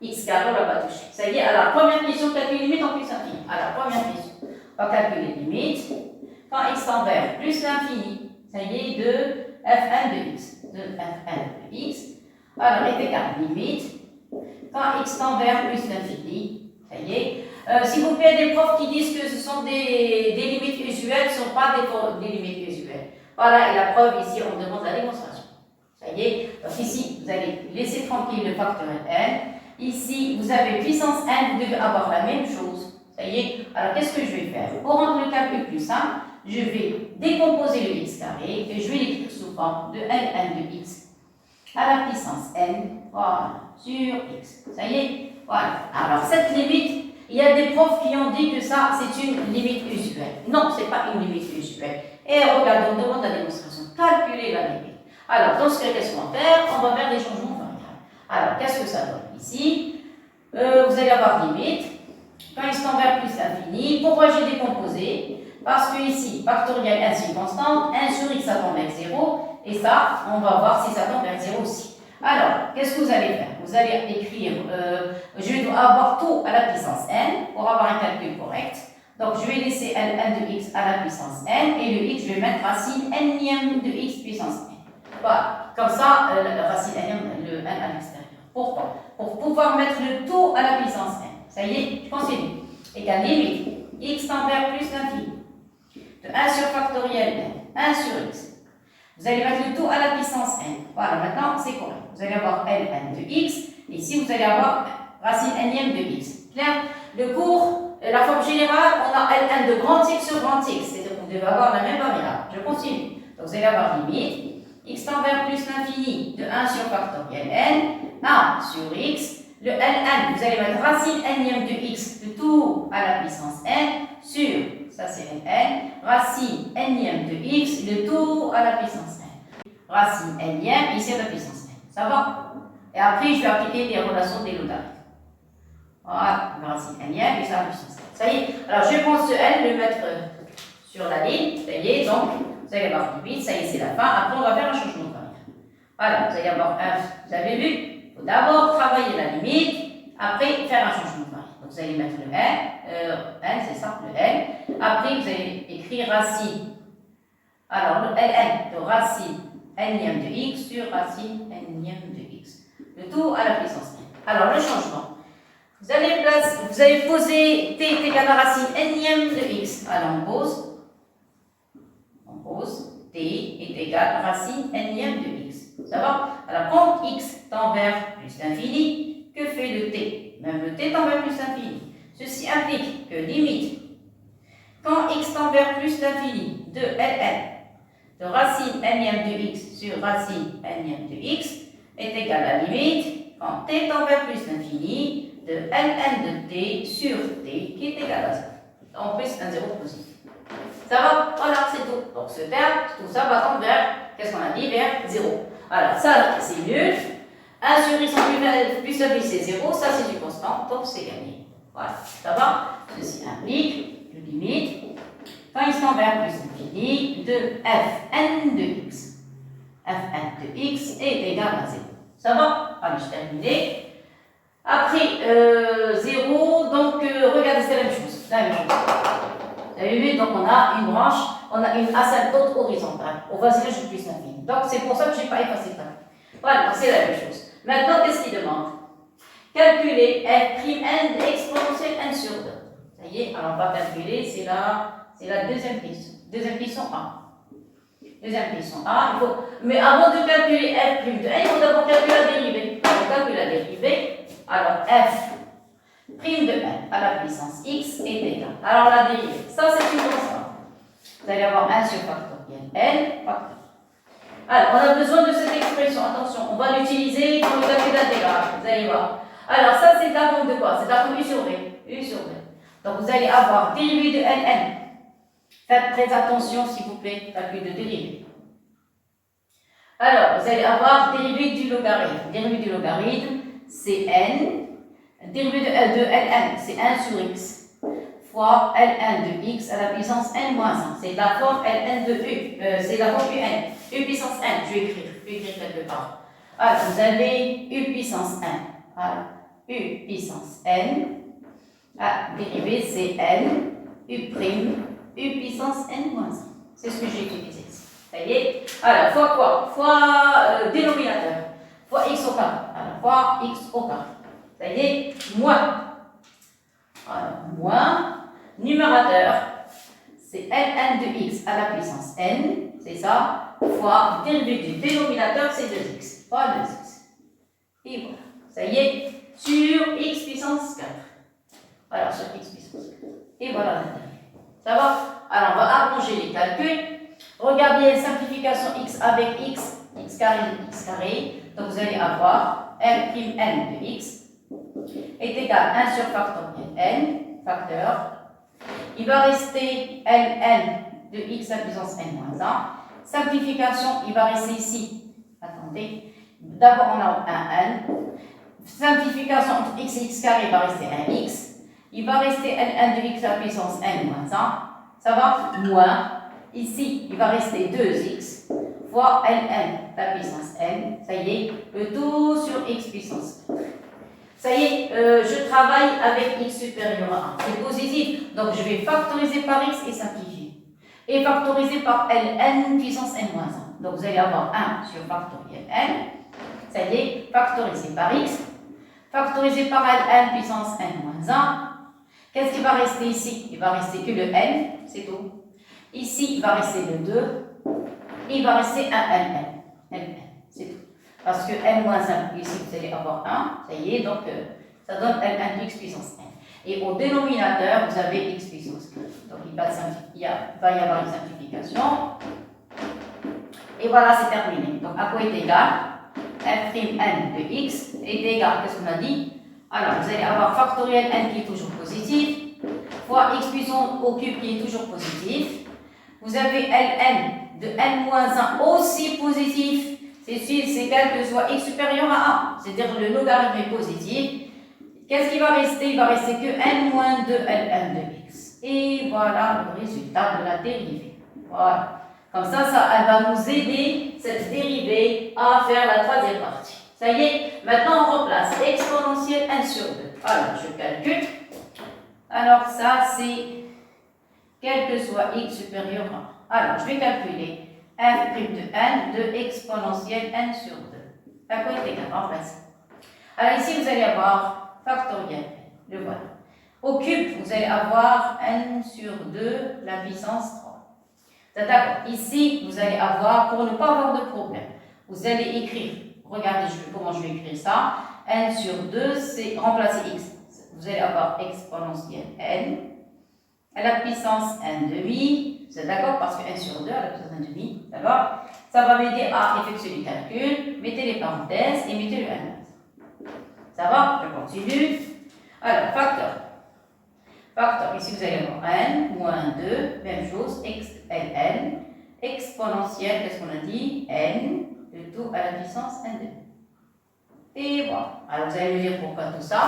X carré, on n'a pas touché. Ça y est, alors, première question, calcul limite en plus infini. Alors, première question, on va calculer limite. Quand x tend vers plus l'infini, ça y est, de fn de x. De fn de x. Alors, est égal limite. Quand x tend vers plus l'infini, ça y est. S'il vous plaît, des profs qui disent que ce sont des limites usuelles, ne sont pas des limites usuelles. Voilà, et la preuve, ici, on demande la démonstration. Ça y est. Donc ici, vous allez laisser tranquille le factoriel n. Ici, vous avez puissance n, vous devez avoir la même chose. Ça y est. Alors, qu'est-ce que je vais faire? Pour rendre le calcul plus simple, je vais décomposer le x carré et je vais l'écrire sous forme de ln de x à la puissance n, voilà, sur x. Ça y est, voilà. Alors, cette limite, il y a des profs qui ont dit que ça, c'est une limite usuelle. Non, ce n'est pas une limite usuelle. Et regardez, on demande la démonstration. Calculer la limite. Alors, dans ce cas, qu'est-ce qu'on va faire? On va faire des changements de variables. Alors, qu'est-ce que ça donne ici? Vous allez avoir limite. Quand il se tend vers plus l'infini, pourquoi j'ai décomposé? Parce que ici, factoriel 1 c'est une constante, 1 sur x ça tend vers 0. Et ça, on va voir si ça tend vers 0 aussi. Alors, qu'est-ce que vous allez faire? Vous allez écrire, je vais avoir tout à la puissance n pour avoir un calcul correct. Donc, je vais laisser ln de x à la puissance n et le x, je vais mettre racine n de x puissance n. Voilà, comme ça, racine n, le n à l'extérieur. Pourquoi? Pour pouvoir mettre le tout à la puissance n. Ça y est, je continue. Égale limite, x tend vers plus l'infini. De 1 sur factoriel n, 1 sur x. Vous allez mettre le tout à la puissance n. Voilà, maintenant c'est correct. Vous allez avoir ln de x. Et ici, vous allez avoir racine n de x. Clair? Le cours, la forme générale, on a Ln de grand X sur grand X. C'est-à-dire qu'on devait avoir la même variable. Je continue. Donc vous allez avoir limite x tend vers plus l'infini de 1 sur factoriel n, 1 sur x. Le Ln, vous allez mettre racine n de x, le tout à la puissance n, sur, ça c'est Ln, racine n de x, le tout à la puissance n. Racine n ici à la puissance n. Ça va? Et après, je vais appliquer les relations des logarithmes. Voilà, racine n et ça à la puissance n. Ça y est. Alors, je prends ce n, le mettre sur la ligne. Ça y est, donc, vous allez avoir limite, ça y est, c'est la fin. Après, on va faire un changement de variable. Voilà, vous allez avoir un, vous avez vu, il faut d'abord travailler la limite, après faire un changement de variable. Donc, vous allez mettre le n, c'est ça, le n. Après, vous allez écrire racine. Alors, le ln de racine n de x sur racine n de x. Le tout à la puissance n. Alors, le changement. Vous allez poser t est égal à racine n de x. Alors, on pose t est égal à racine n de x. Ça va? Alors, quand x tend vers plus l'infini, que fait le t? Même le t tend vers plus l'infini. Ceci implique que limite, quand x tend vers plus l'infini de ln de racine n de x sur racine n de x est égal à limite, quand t tend vers plus l'infini, de ln de t sur t qui est égal à 0. En plus, un 0 positif. Ça va? Voilà, c'est tout. Donc ce terme, tout ça va tendre vers, qu'est-ce qu'on a dit? Vers 0. Alors ça, c'est nul. 1 sur x en plus la c'est 0. Ça, c'est du constant. Donc c'est gagné. Voilà. Ça va? Ceci implique, je limite, quand il tend vers plus l'infini, de fn de x. Fn de x est égal à 0. Ça va? Allez, je termine. Après 0, donc regardez, c'est la même chose. La même chose. Vous avez vu, donc on a une branche, on a une asymptote horizontale. Au voisinage de plus l'infini. Donc c'est pour ça que je n'ai pas effacé ça. Voilà, donc c'est la même chose. Maintenant, qu'est-ce qu'il demande? Calculer f'n exponentielle n sur 2. Ça y est, alors on va calculer, c'est la deuxième question. Deuxième question A. Deuxième question A, il faut. Mais avant de calculer f' de n, il faut d'abord calculer la dérivée. On calcule la dérivée. Alors, f' de n à la puissance x est égal. Alors, la dérivée, ça c'est une constante. Vous allez avoir 1 sur factoriel n facteur. Alors, on a besoin de cette expression. Attention, on va l'utiliser dans le calcul intégral. Vous allez voir. Alors, ça c'est la forme de quoi? C'est la forme u sur v. U sur v. Donc, vous allez avoir dérivée de ln. Faites très attention, s'il vous plaît, calcul de dérivée. Alors, vous allez avoir dérivée du logarithme. Dérivée du logarithme, c'est n. Dérivée de ln, c'est 1 sur x fois ln de x à la puissance n moins 1. C'est la forme ln de u. C'est la forme un. U puissance n, je vais écrire quelque part. Alors, vous avez u puissance 1. Alors, u puissance n. Ah, dérivée, c'est n. U prime. U puissance n moins 1. C'est ce que j'ai utilisé ici. Ça y est. Alors, fois quoi? Fois dénominateur. Fois x au carré. Alors, fois x au carré. Ça y est, moins. Alors, moins. Numérateur, c'est ln de x à la puissance n. C'est ça. Fois dérivée du dénominateur, c'est 2x. Fois 2x. Et voilà. Ça y est, sur x puissance 4. Alors, sur x puissance 4. Et voilà la dérivée. Ça va? Alors, on va allonger les calculs. Regardez la simplification x avec x carré. Donc, vous allez avoir m' n de x est égal à 1 sur factoriel n, facteur. Il va rester ln de x à la puissance n moins 1. Simplification, il va rester ici. Attendez. D'abord, on a un n. Simplification entre x et x carré, il va rester un x. Il va rester ln de x à la puissance n moins 1. Ça va? Moins. Ici, il va rester 2x fois ln à la puissance n. Ça y est, le tout sur x puissance 4. Ça y est, je travaille avec x supérieur à 1. C'est positif. Donc, je vais factoriser par x et simplifier. Et factoriser par ln puissance n moins 1. Donc, vous allez avoir 1 sur factoriel n. Ça y est, factorisé par x. Factorisé par ln puissance n moins 1. Qu'est-ce qui va rester ici? Il va rester que le n, c'est tout. Ici, il va rester le 2. Il va rester un ln. C'est tout. Parce que n moins 1, ici, vous allez avoir 1. Ça y est, donc Ça donne L1 de x puissance n. Et au dénominateur, vous avez x puissance n. Donc il va y avoir une simplification. Et voilà, c'est terminé. Donc à quoi est égal f'(n) de x est égal, qu'est-ce qu'on a dit? Alors, vous allez avoir factoriel n qui est toujours positif, fois x puissance au cube qui est toujours positif. Vous avez Ln de n-1 aussi positif. C'est quel que soit x supérieur à 1. C'est-à-dire le logarithme est positif. Qu'est-ce qui va rester? Il va rester que n-2 Ln de x. Et voilà le résultat de la dérivée. Voilà. Comme ça, elle va nous aider, cette dérivée, à faire la troisième partie. Ça y est, maintenant on remplace exponentielle n sur 2. Alors, je calcule. Alors, ça, c'est quel que soit x supérieur à 1. Alors, je vais calculer f' de n de exponentielle n sur 2. À quoi est égal? Remplacer. Alors, ici, vous allez avoir factoriel. Le voilà. Au cube, vous allez avoir n sur 2, la puissance 3. D'accord. Ici, vous allez avoir, pour ne pas avoir de problème, vous allez écrire, regardez comment je vais écrire ça, n sur 2, c'est remplacer x. Vous allez avoir exponentielle n à la puissance n demi, vous êtes d'accord, parce que n sur 2 à la puissance n demi, d'accord. Ça va m'aider à effectuer les calculs, mettez les parenthèses et mettez le n. Ça va, je continue. Alors, facteur. Facteur, ici vous allez avoir n moins 2, même chose, ln, exponentielle, qu'est-ce qu'on a dit? N, de tout à la puissance n demi. Et voilà. Alors vous allez me dire pourquoi tout ça?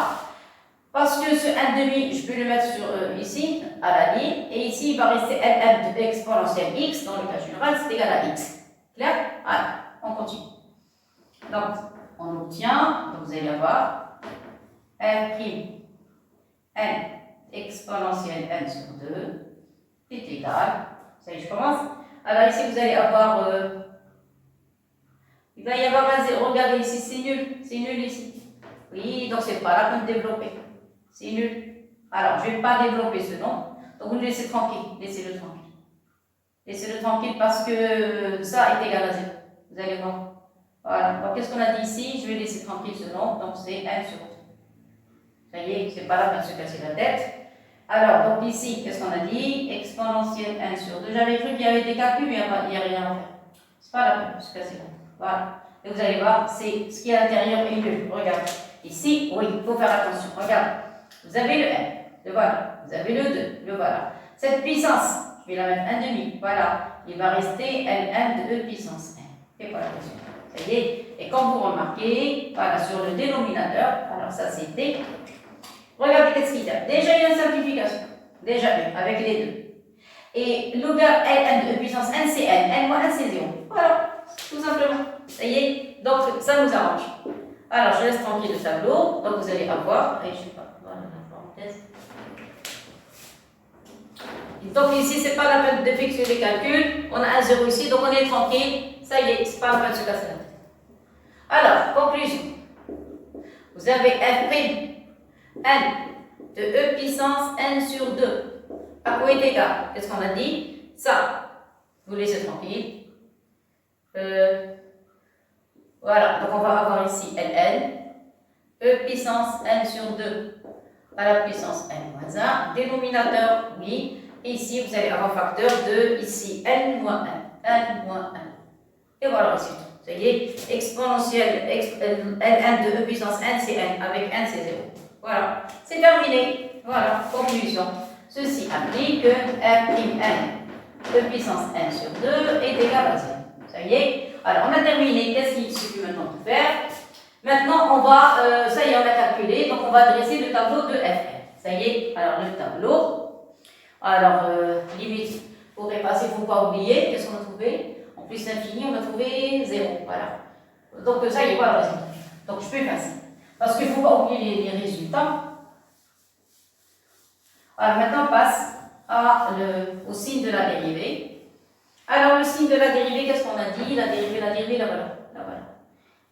Parce que ce n demi, je peux le mettre sur ici, à la ligne, et ici il va rester ln de exponentielle x, dans le cas général, c'est égal à x. Clair? Allez, on continue. Donc, on obtient, donc vous allez avoir f' n exponentielle n sur 2 est égal. Ça y est, je commence. Alors ici, vous allez avoir... il va y avoir un 0. Regardez ici, c'est nul. C'est nul ici. Oui, donc c'est pas la peine de développer. C'est nul. Alors, je ne vais pas développer ce nom. Donc vous le laissez tranquille. Laissez-le tranquille. Laissez-le tranquille parce que ça est égal à 0. Vous allez voir. Voilà. Donc qu'est-ce qu'on a dit ici? Je vais laisser tranquille ce nom. Donc c'est n sur 2. Ça y est, c'est pas la peine de se casser la tête. Alors, donc ici, qu'est-ce qu'on a dit? Exponentielle n sur 2. J'avais cru qu'il y avait des calculs, mais il n'y a rien à faire. C'est pas la peine de se casser la tête. Voilà. Et vous allez voir, c'est ce qui est à l'intérieur est nul. Regarde. Ici, oui, il faut faire attention. Regarde. Vous avez le n. Le voilà. Vous avez le 2. Le voilà. Cette puissance, je vais la mettre 1 demi. Voilà. Il va rester ln de e puissance n. Et voilà. Ça y est. Et comme vous remarquez, voilà, sur le dénominateur, alors ça c'était. Regardez qu'est-ce qu'il y a. Déjà, il y a une simplification. Déjà une, avec les deux. Et logarithme ln de e puissance n, c'est n. n moins 1, c'est 0. Voilà, tout simplement. Ça y est. Donc, ça nous arrange. Alors, je laisse tranquille le tableau. Donc, vous allez avoir. Et je sais pas. Voilà la parenthèse. Donc, ici, c'est pas la peine d'effectuer les calculs. On a un 0 ici, donc on est tranquille. Ça y est, c'est pas la peine de se casser la tête. Alors, conclusion. Vous avez f' n de e puissance n sur 2. À quoi est égal? Qu'est-ce qu'on a dit? Ça, vous laissez tranquille. Voilà, donc on va avoir ici ln, e puissance n sur 2 à la puissance n moins 1. Dénominateur, oui. Et ici, vous allez avoir facteur de ici n moins 1. n moins 1. Et voilà le résultat. Ça y est, exponentielle ln de e puissance n, c'est n. Avec n, c'est 0. Voilà, c'est terminé. Voilà, conclusion. Ceci implique que f' de puissance n sur 2 est égal à 0. Ça y est. Alors, on a terminé. Qu'est-ce qu'il suffit maintenant de faire? Maintenant, on va, ça y est, on a calculé. Donc, on va dresser le tableau de fr. Ça y est. Alors, le tableau. Alors, limite, pour repasser, il ne faut pas oublier. Qu'est-ce qu'on a trouvé? En plus l'infini, on a trouvé 0. Voilà. Donc, ça y est, voilà le résultat. Donc, je peux effacer. Parce qu'il ne faut pas oublier les résultats. Alors maintenant, on passe au signe de la dérivée. Alors, le signe de la dérivée, qu'est-ce qu'on a dit? La dérivée, la voilà. La voilà.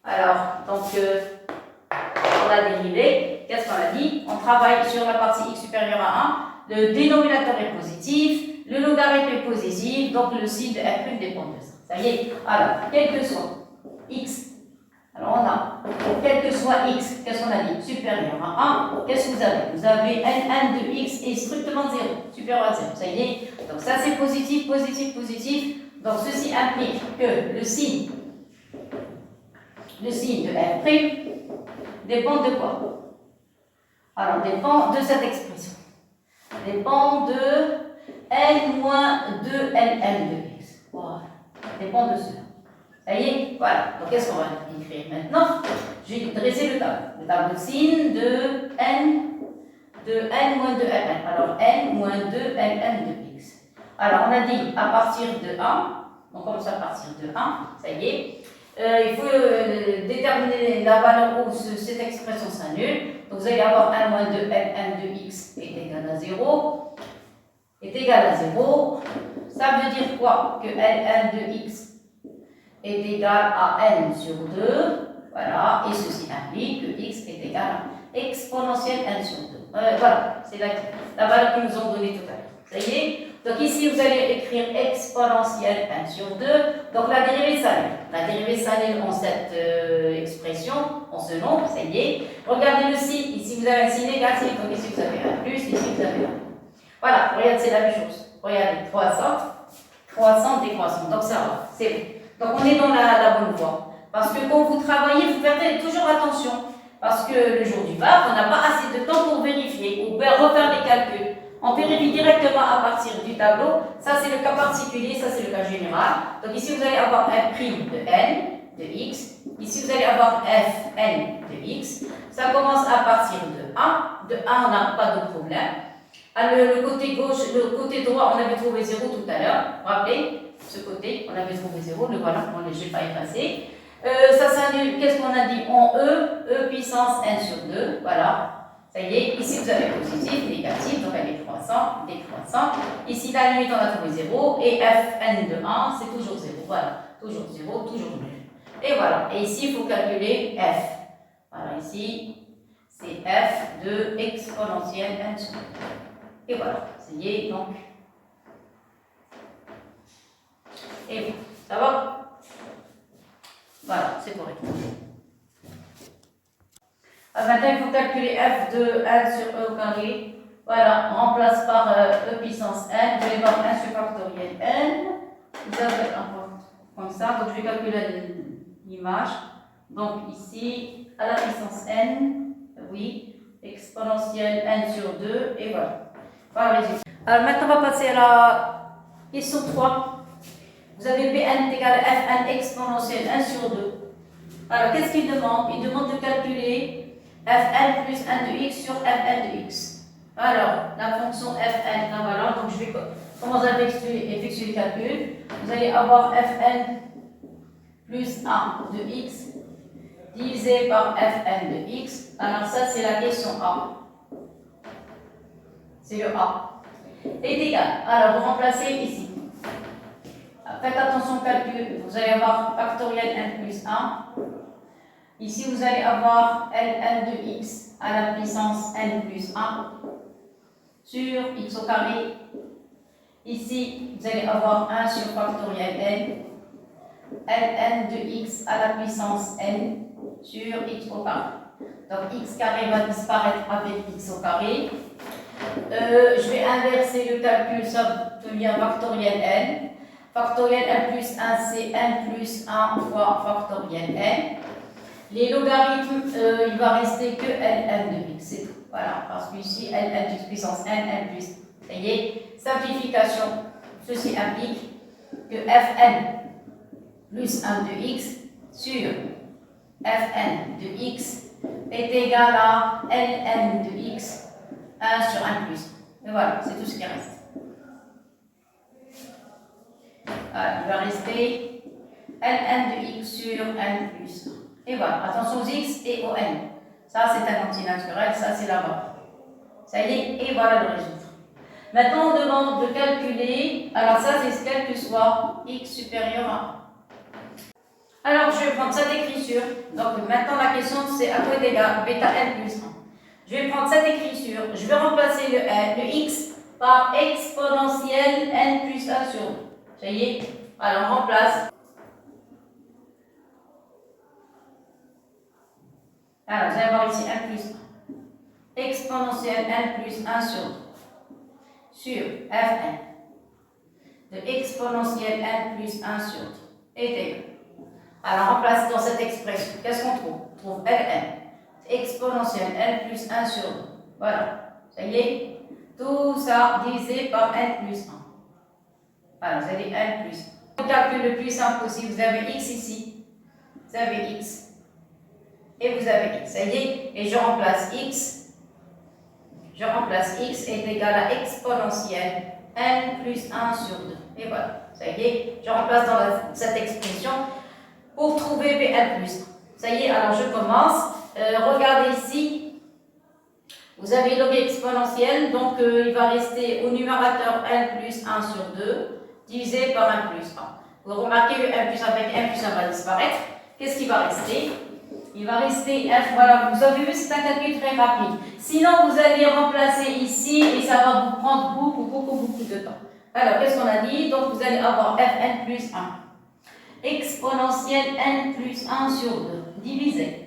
Alors, donc, pour la dérivée, qu'est-ce qu'on a dit? On travaille sur la partie x supérieure à 1. Le dénominateur est positif. Le logarithme est positif. Donc, le signe de f' dépend de ça. Ça y est. Alors, quel que soit x Alors on a, quel que soit x, qu'est-ce qu'on a dit? Supérieur à 1, qu'est-ce que vous avez? Vous avez ln de x est strictement 0, supérieur à 0, ça y est. Donc ça c'est positif, positif, positif. Donc ceci implique que le signe de f' dépend de quoi? Alors dépend de cette expression. Dépend de n moins 2 ln de x. Voilà. Dépend de cela. Ça y est, voilà. Donc, qu'est-ce qu'on va écrire maintenant? Je vais dresser le tableau. Le tableau de signe de n moins 2 ln. Alors, n moins 2 ln de x. Alors, on a dit à partir de 1. On commence à partir de 1. Ça y est. Il faut déterminer la valeur où cette expression s'annule. Donc, vous allez avoir 1 moins 2 ln de x est égal à 0. Est égal à 0. Ça veut dire quoi? Que ln de x est égal à n sur 2, voilà, et ceci implique que x est égal à exponentielle n sur 2. Voilà, c'est la valeur qu'ils nous ont donnée tout à l'heure. Ça y est? Donc ici, vous allez écrire exponentielle n sur 2, donc la dérivée s'annule. La dérivée s'annule en cette expression, en ce nombre, ça y est. Regardez le signe, ici vous avez un signe négatif, donc ici vous avez un plus, ici vous avez un. Voilà, regardez, c'est la même chose. Regardez, croissant, décroissant, donc ça va, c'est bon. Donc on est dans la bonne voie. Parce que quand vous travaillez, vous faites toujours attention. Parce que le jour du bac, on n'a pas assez de temps pour vérifier ou refaire des calculs. On vérifie directement à partir du tableau. Ça c'est le cas particulier, ça c'est le cas général. Donc ici vous allez avoir un prime de n de x. Ici vous allez avoir fn de x. Ça commence à partir de 1. De 1 on n'a pas de problème. Le côté gauche, le côté droit, on avait trouvé 0 tout à l'heure. Vous vous rappelez? Ce côté, on avait trouvé 0, le voilà, je ne l'ai pas effacé. Ça s'annule, qu'est-ce qu'on a dit? En E puissance n sur 2, voilà. Ça y est, ici vous avez positif, négatif, donc elle est croissant, décroissant. Ici la limite on a trouvé 0, et fn de 1, c'est toujours 0, voilà. Toujours 0, toujours nul. Et voilà, et ici il faut calculer f. Voilà, ici, c'est f de exponentielle n sur 2. Et voilà, ça y est, donc. Et bon, ça va? Voilà, c'est correct. Alors maintenant, il faut calculer f de 1 sur e au carré. Voilà, on remplace par e puissance n. Vous allez voir 1 sur factoriel n. Vous avez un comme ça. Donc, je vais calculer l'image. Donc, ici, à la puissance n, oui, exponentielle n sur 2. Et voilà. Voilà le résultat. Alors maintenant, on va passer à la question 3. Vous avez Pn égale à Fn exponentielle 1 sur 2. Alors, qu'est-ce qu'il demande? Il demande de calculer Fn plus 1 de x sur Fn de x. Alors, la fonction Fn, la valeur, donc je vais commencer à effectuer le calcul. Vous allez avoir Fn plus 1 de x divisé par Fn de x. Alors, ça, c'est la question A. C'est le A. Est égal. Alors, vous remplacez ici. Faites attention au calcul, vous allez avoir factoriel n plus 1. Ici, vous allez avoir ln de x à la puissance n plus 1 sur x au carré. Ici, vous allez avoir 1 sur factoriel n, ln de x à la puissance n sur x au carré. Donc, x carré va disparaître avec x au carré. Je vais inverser le calcul, ça va devenir factoriel n. Factoriel n plus 1, c'est n plus 1 fois factoriel n. Les logarithmes, il va rester que ln de x, c'est tout. Voilà, parce qu'ici, ln puissance n plus. Ça y est, simplification. Ceci implique que fn plus 1 de x sur fn de x est égal à ln de x 1 sur 1 plus. Et voilà, c'est tout ce qui reste. Voilà, il va rester ln de x sur n plus 1. Et voilà, attention aux x et aux n. Ça, c'est un quantité naturel, ça, c'est la barre. Ça y est, et voilà le résultat. Maintenant, on demande de calculer, alors ça, c'est quel que soit x supérieur à 1. Alors, je vais prendre cette écriture. Donc, maintenant, la question, c'est à quoi est égal bêta n plus 1. Je vais prendre cette écriture, je vais remplacer le x par exponentielle n plus 1 sur 2. Ça y est, alors on remplace. Alors, vous allez voir ici 1 plus 1. Exponentielle n plus 1 sur Fn de exponentielle n plus 1 sur 2 est égal. Alors, remplace dans cette expression. Qu'est-ce qu'on trouve? On trouve Ln. Exponentielle n plus 1 sur 2. Voilà. Ça y est. Tout ça divisé par n plus 1. Voilà, vous avez n plus 1. On calcule le plus simple possible. Vous avez x ici. Vous avez x. Et vous avez x. Ça y est. Et je remplace x. Je remplace x est égal à exponentielle n plus 1 sur 2. Et voilà. Ça y est. Je remplace dans cette expression pour trouver Pn plus 1. Ça y est. Alors je commence. Regardez ici. Vous avez log exponentiel, donc il va rester au numérateur n plus 1 sur 2 divisé par 1 plus 1. Vous remarquez que n plus 1 avec n plus 1 va disparaître. Qu'est-ce qui va rester? Il va rester f. Voilà, vous avez vu, c'est un calcul très rapide. Sinon, vous allez remplacer ici et ça va vous prendre beaucoup de temps. Alors, qu'est-ce qu'on a dit? Donc, vous allez avoir fn plus 1 exponentielle n plus 1 sur 2 divisé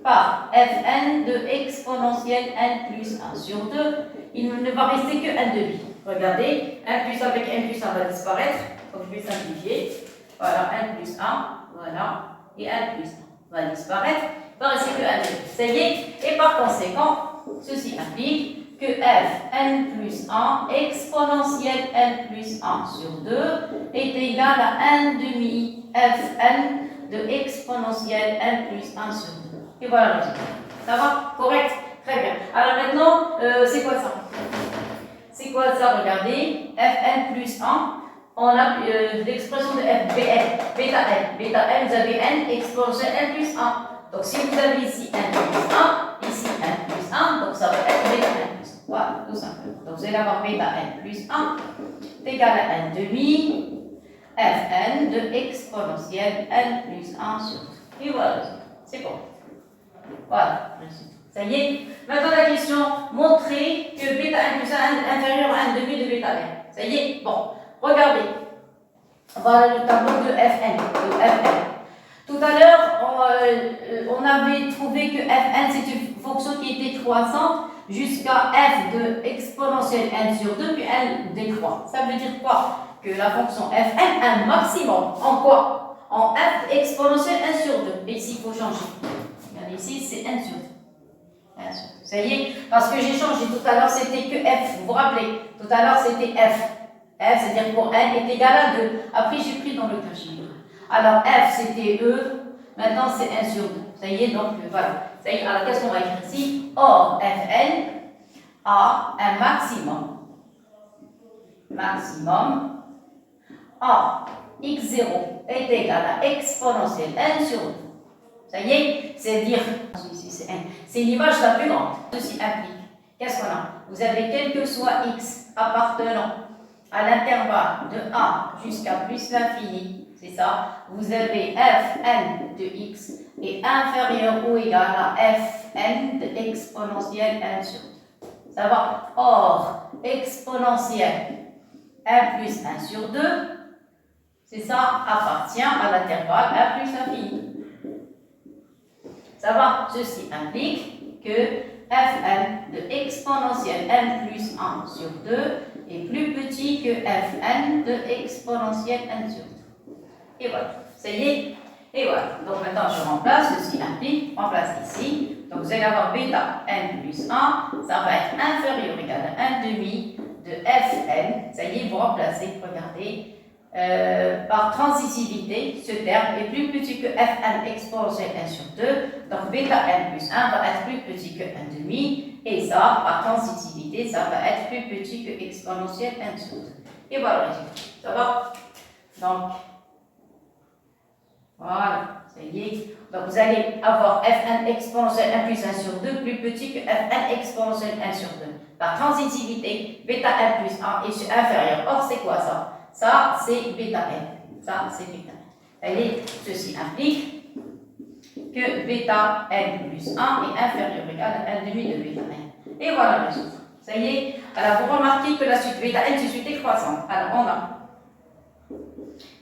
par fn de exponentielle n plus 1 sur 2, il ne va rester que n demi. Regardez, n plus 1 avec n plus 1 va disparaître, donc je vais simplifier. Voilà, n plus 1, voilà, et n plus 1 va disparaître, il va rester que n demi. Ça y est, et par conséquent, ceci implique que fn plus 1 exponentielle n plus 1 sur 2 est égal à n demi fn de exponentielle n plus 1 sur 2. Et voilà le résultat. Ça va? Correct? Très bien. Alors maintenant, c'est quoi ça? C'est quoi ça? Regardez. Fn plus 1. On a l'expression de fbn. Bêta n. Bêta n, vous avez n exponentielle n plus 1. Donc si vous avez ici n plus 1, ici n plus 1, donc ça va être bêta n plus 1. Voilà, tout simplement. Donc vous allez avoir bêta n plus 1 est égal à n demi fn de exponentielle n plus 1 sur 2. Et voilà le résultat. C'est bon. Voilà, ça y est. Maintenant la question, montrer que bêta n plus 1 est inférieur à 1 demi de bêta n. Ça y est. Bon, regardez. Voilà le tableau de Fn. Tout à l'heure, on avait trouvé que Fn c'est une fonction qui était croissante jusqu'à f de exponentielle n sur 2 puis n décroît. Ça veut dire quoi? Que la fonction Fn a un maximum. En quoi? En f exponentielle 1 sur 2. Et ici, il faut changer. Ici, c'est 1 sur 2. 1 sur 2. Ça y est, parce que j'ai changé tout à l'heure, c'était que f. Vous vous rappelez? Tout à l'heure, c'était f. F, c'est-à-dire pour n est égal à 2. Après, j'ai pris dans le cas général. Alors, f, c'était e. Maintenant, c'est 1 sur 2. Ça y est, donc, voilà. Ça y est, alors, qu'est-ce qu'on va écrire ici? Or, fn a un maximum. Maximum. A, x0 est égal à exponentielle 1 sur 2. Ça y est, c'est-à-dire, c'est l'image la plus grande. Ceci implique, qu'est-ce qu'on a? Vous avez quel que soit x appartenant à l'intervalle de a jusqu'à plus l'infini, c'est ça, vous avez fn de x est inférieur ou égal à fn de exponentielle 1 sur 2. Ça va? Or, exponentielle 1 plus 1 sur 2, c'est ça, appartient à l'intervalle 1 plus l'infini. Ça va? Ceci implique que fn de exponentielle n plus 1 sur 2 est plus petit que fn de exponentielle n sur 2. Et voilà. Ça y est? Et voilà. Donc maintenant, je remplace. Ceci implique, remplace ici. Donc vous allez avoir bêta n plus 1. Ça va être inférieur ou égal à 1 demi de fn. Ça y est, vous remplacez. Regardez. Par transitivité, ce terme est plus petit que fn exponentielle 1 sur 2, donc bêta n plus 1 va être plus petit que 1 demi, et ça, par transitivité, ça va être plus petit que exponentielle 1 sur 2. Et voilà le résultat. Ça va? Donc, voilà, ça y est. Donc vous allez avoir fn exponentielle 1 plus 1 sur 2 plus petit que fn exponentielle 1 sur 2. Par transitivité, bêta n plus 1 est inférieur. Or, c'est quoi ça? Ça, c'est bêta n. Ça, c'est bêta n. Allez, ceci implique que bêta n plus 1 est inférieur ou égal à 1 demi de bêta n. Et voilà le résultat. Ça y est. Alors, vous remarquez que la suite bêta n, c'est suite décroissante. Alors, on a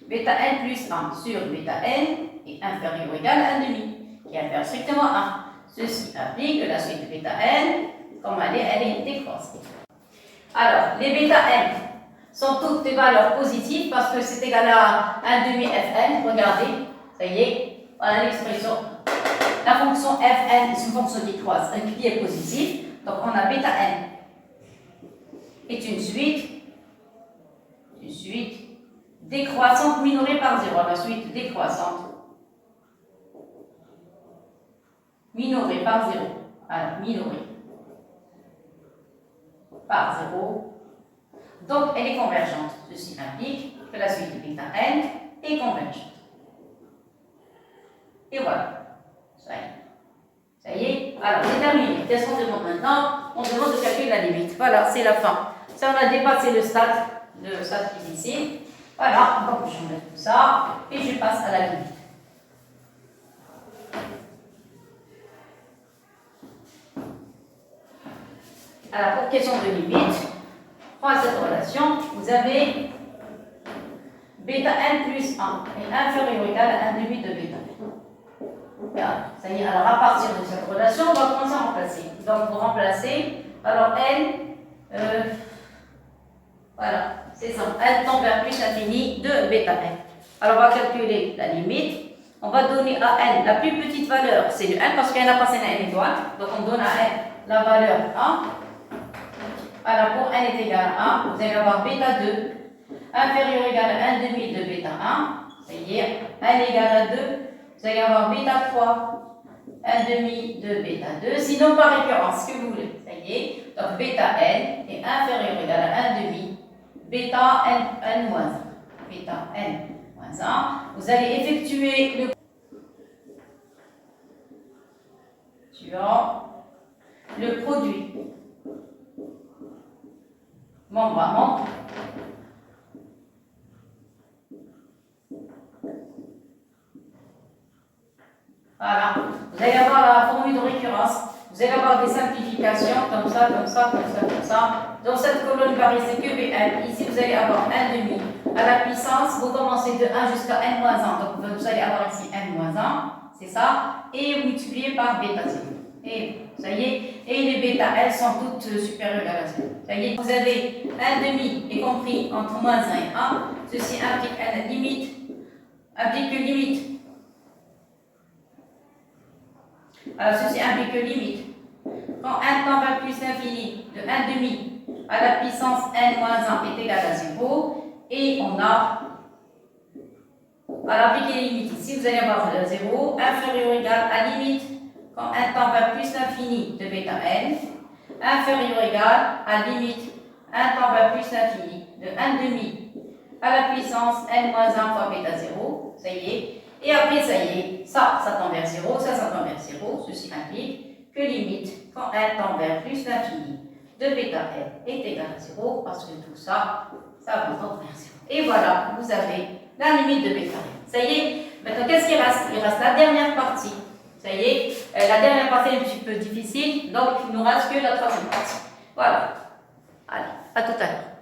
bêta n plus 1 sur bêta n est inférieur ou égal à 1 demi, qui est inférieur strictement à 1. Ceci implique que la suite de bêta n, comme elle est décroissante. Alors, les bêta n sont toutes des valeurs positives parce que c'est égal à 1 demi fn. Regardez, ça y est, voilà l'expression. La fonction fn est une fonction qui croise, qui est positive. Donc, on a bêta n est une suite décroissante minorée par 0. La suite décroissante minorée par 0. Alors, minorée par 0. Donc, elle est convergente. Ceci implique que la suite de bêta n est convergente. Et voilà. Ça y est. Ça y est. Alors, c'est terminé. Qu'est-ce qu'on demande maintenant? On demande de calculer la limite. Voilà, c'est la fin. Ça, on a dépassé le stade qui est ici. Voilà, donc je mets tout ça et je passe à la limite. Alors, pour question de limite, prends cette relation, vous avez bêta n plus 1 est inférieur ou égal à 1 demi de bêta n. Voilà, ça y est, alors à partir de cette relation, on va commencer à remplacer. Donc, vous remplacez, alors n, voilà, c'est ça, n tend vers plus l'infini de bêta n. Alors, on va calculer la limite. On va donner à n la plus petite valeur, c'est le 1 parce qu'elle a passé la n étoile. Donc, on donne à n la valeur 1. Alors, pour n est égal à 1, vous allez avoir bêta 2 inférieur ou égal à 1 demi de bêta 1. Ça y est, n égale à 2. Vous allez avoir bêta 3, 1 demi de bêta 2. Sinon, par récurrence, ce que vous voulez. Ça y est, donc bêta n est inférieur ou égal à 1 demi bêta n moins 1. Bêta n moins 1. Vous allez effectuer le produit membre à membre. Voilà. Vous allez avoir la formule de récurrence. Vous allez avoir des simplifications comme ça, comme ça, comme ça, comme ça. Dans cette colonne carrée, c'est que Bn. Ici, vous allez avoir 1 demi à la puissance. Vous commencez de 1 jusqu'à n moins 1. Donc, vous allez avoir ici n moins 1. C'est ça. Et vous multipliez par bêta 0. Et ça y est. Et les bêta, elles sont toutes supérieures à 0. Ça y est. Vous avez 1 demi est compris entre moins 1 et 1. Ceci implique n limite. Implique que limite. Alors, ceci implique que limite. Quand n tend vers plus l'infini de 1 demi à la puissance n moins 1 est égal à 0, et on a, alors appliquer les limites ici, vous allez avoir 0 inférieur ou égal à limite, quand n tend vers plus l'infini de bêta n, inférieur ou égal à limite, n tend vers plus l'infini de 1 demi à la puissance n moins 1 fois bêta 0, ça y est. Et après, ça y est, ça tend vers 0, ça tend vers 0. Ceci implique que limite, quand n tend vers plus l'infini de bêta n est égal à 0, parce que tout ça va tendre vers 0. Et voilà, vous avez la limite de bêta n. Ça y est, maintenant, qu'est-ce qu'il reste? Il reste la dernière partie. Ça y est, la dernière partie est un petit peu difficile, donc il ne nous reste que la troisième partie. Voilà. Allez, à tout à l'heure.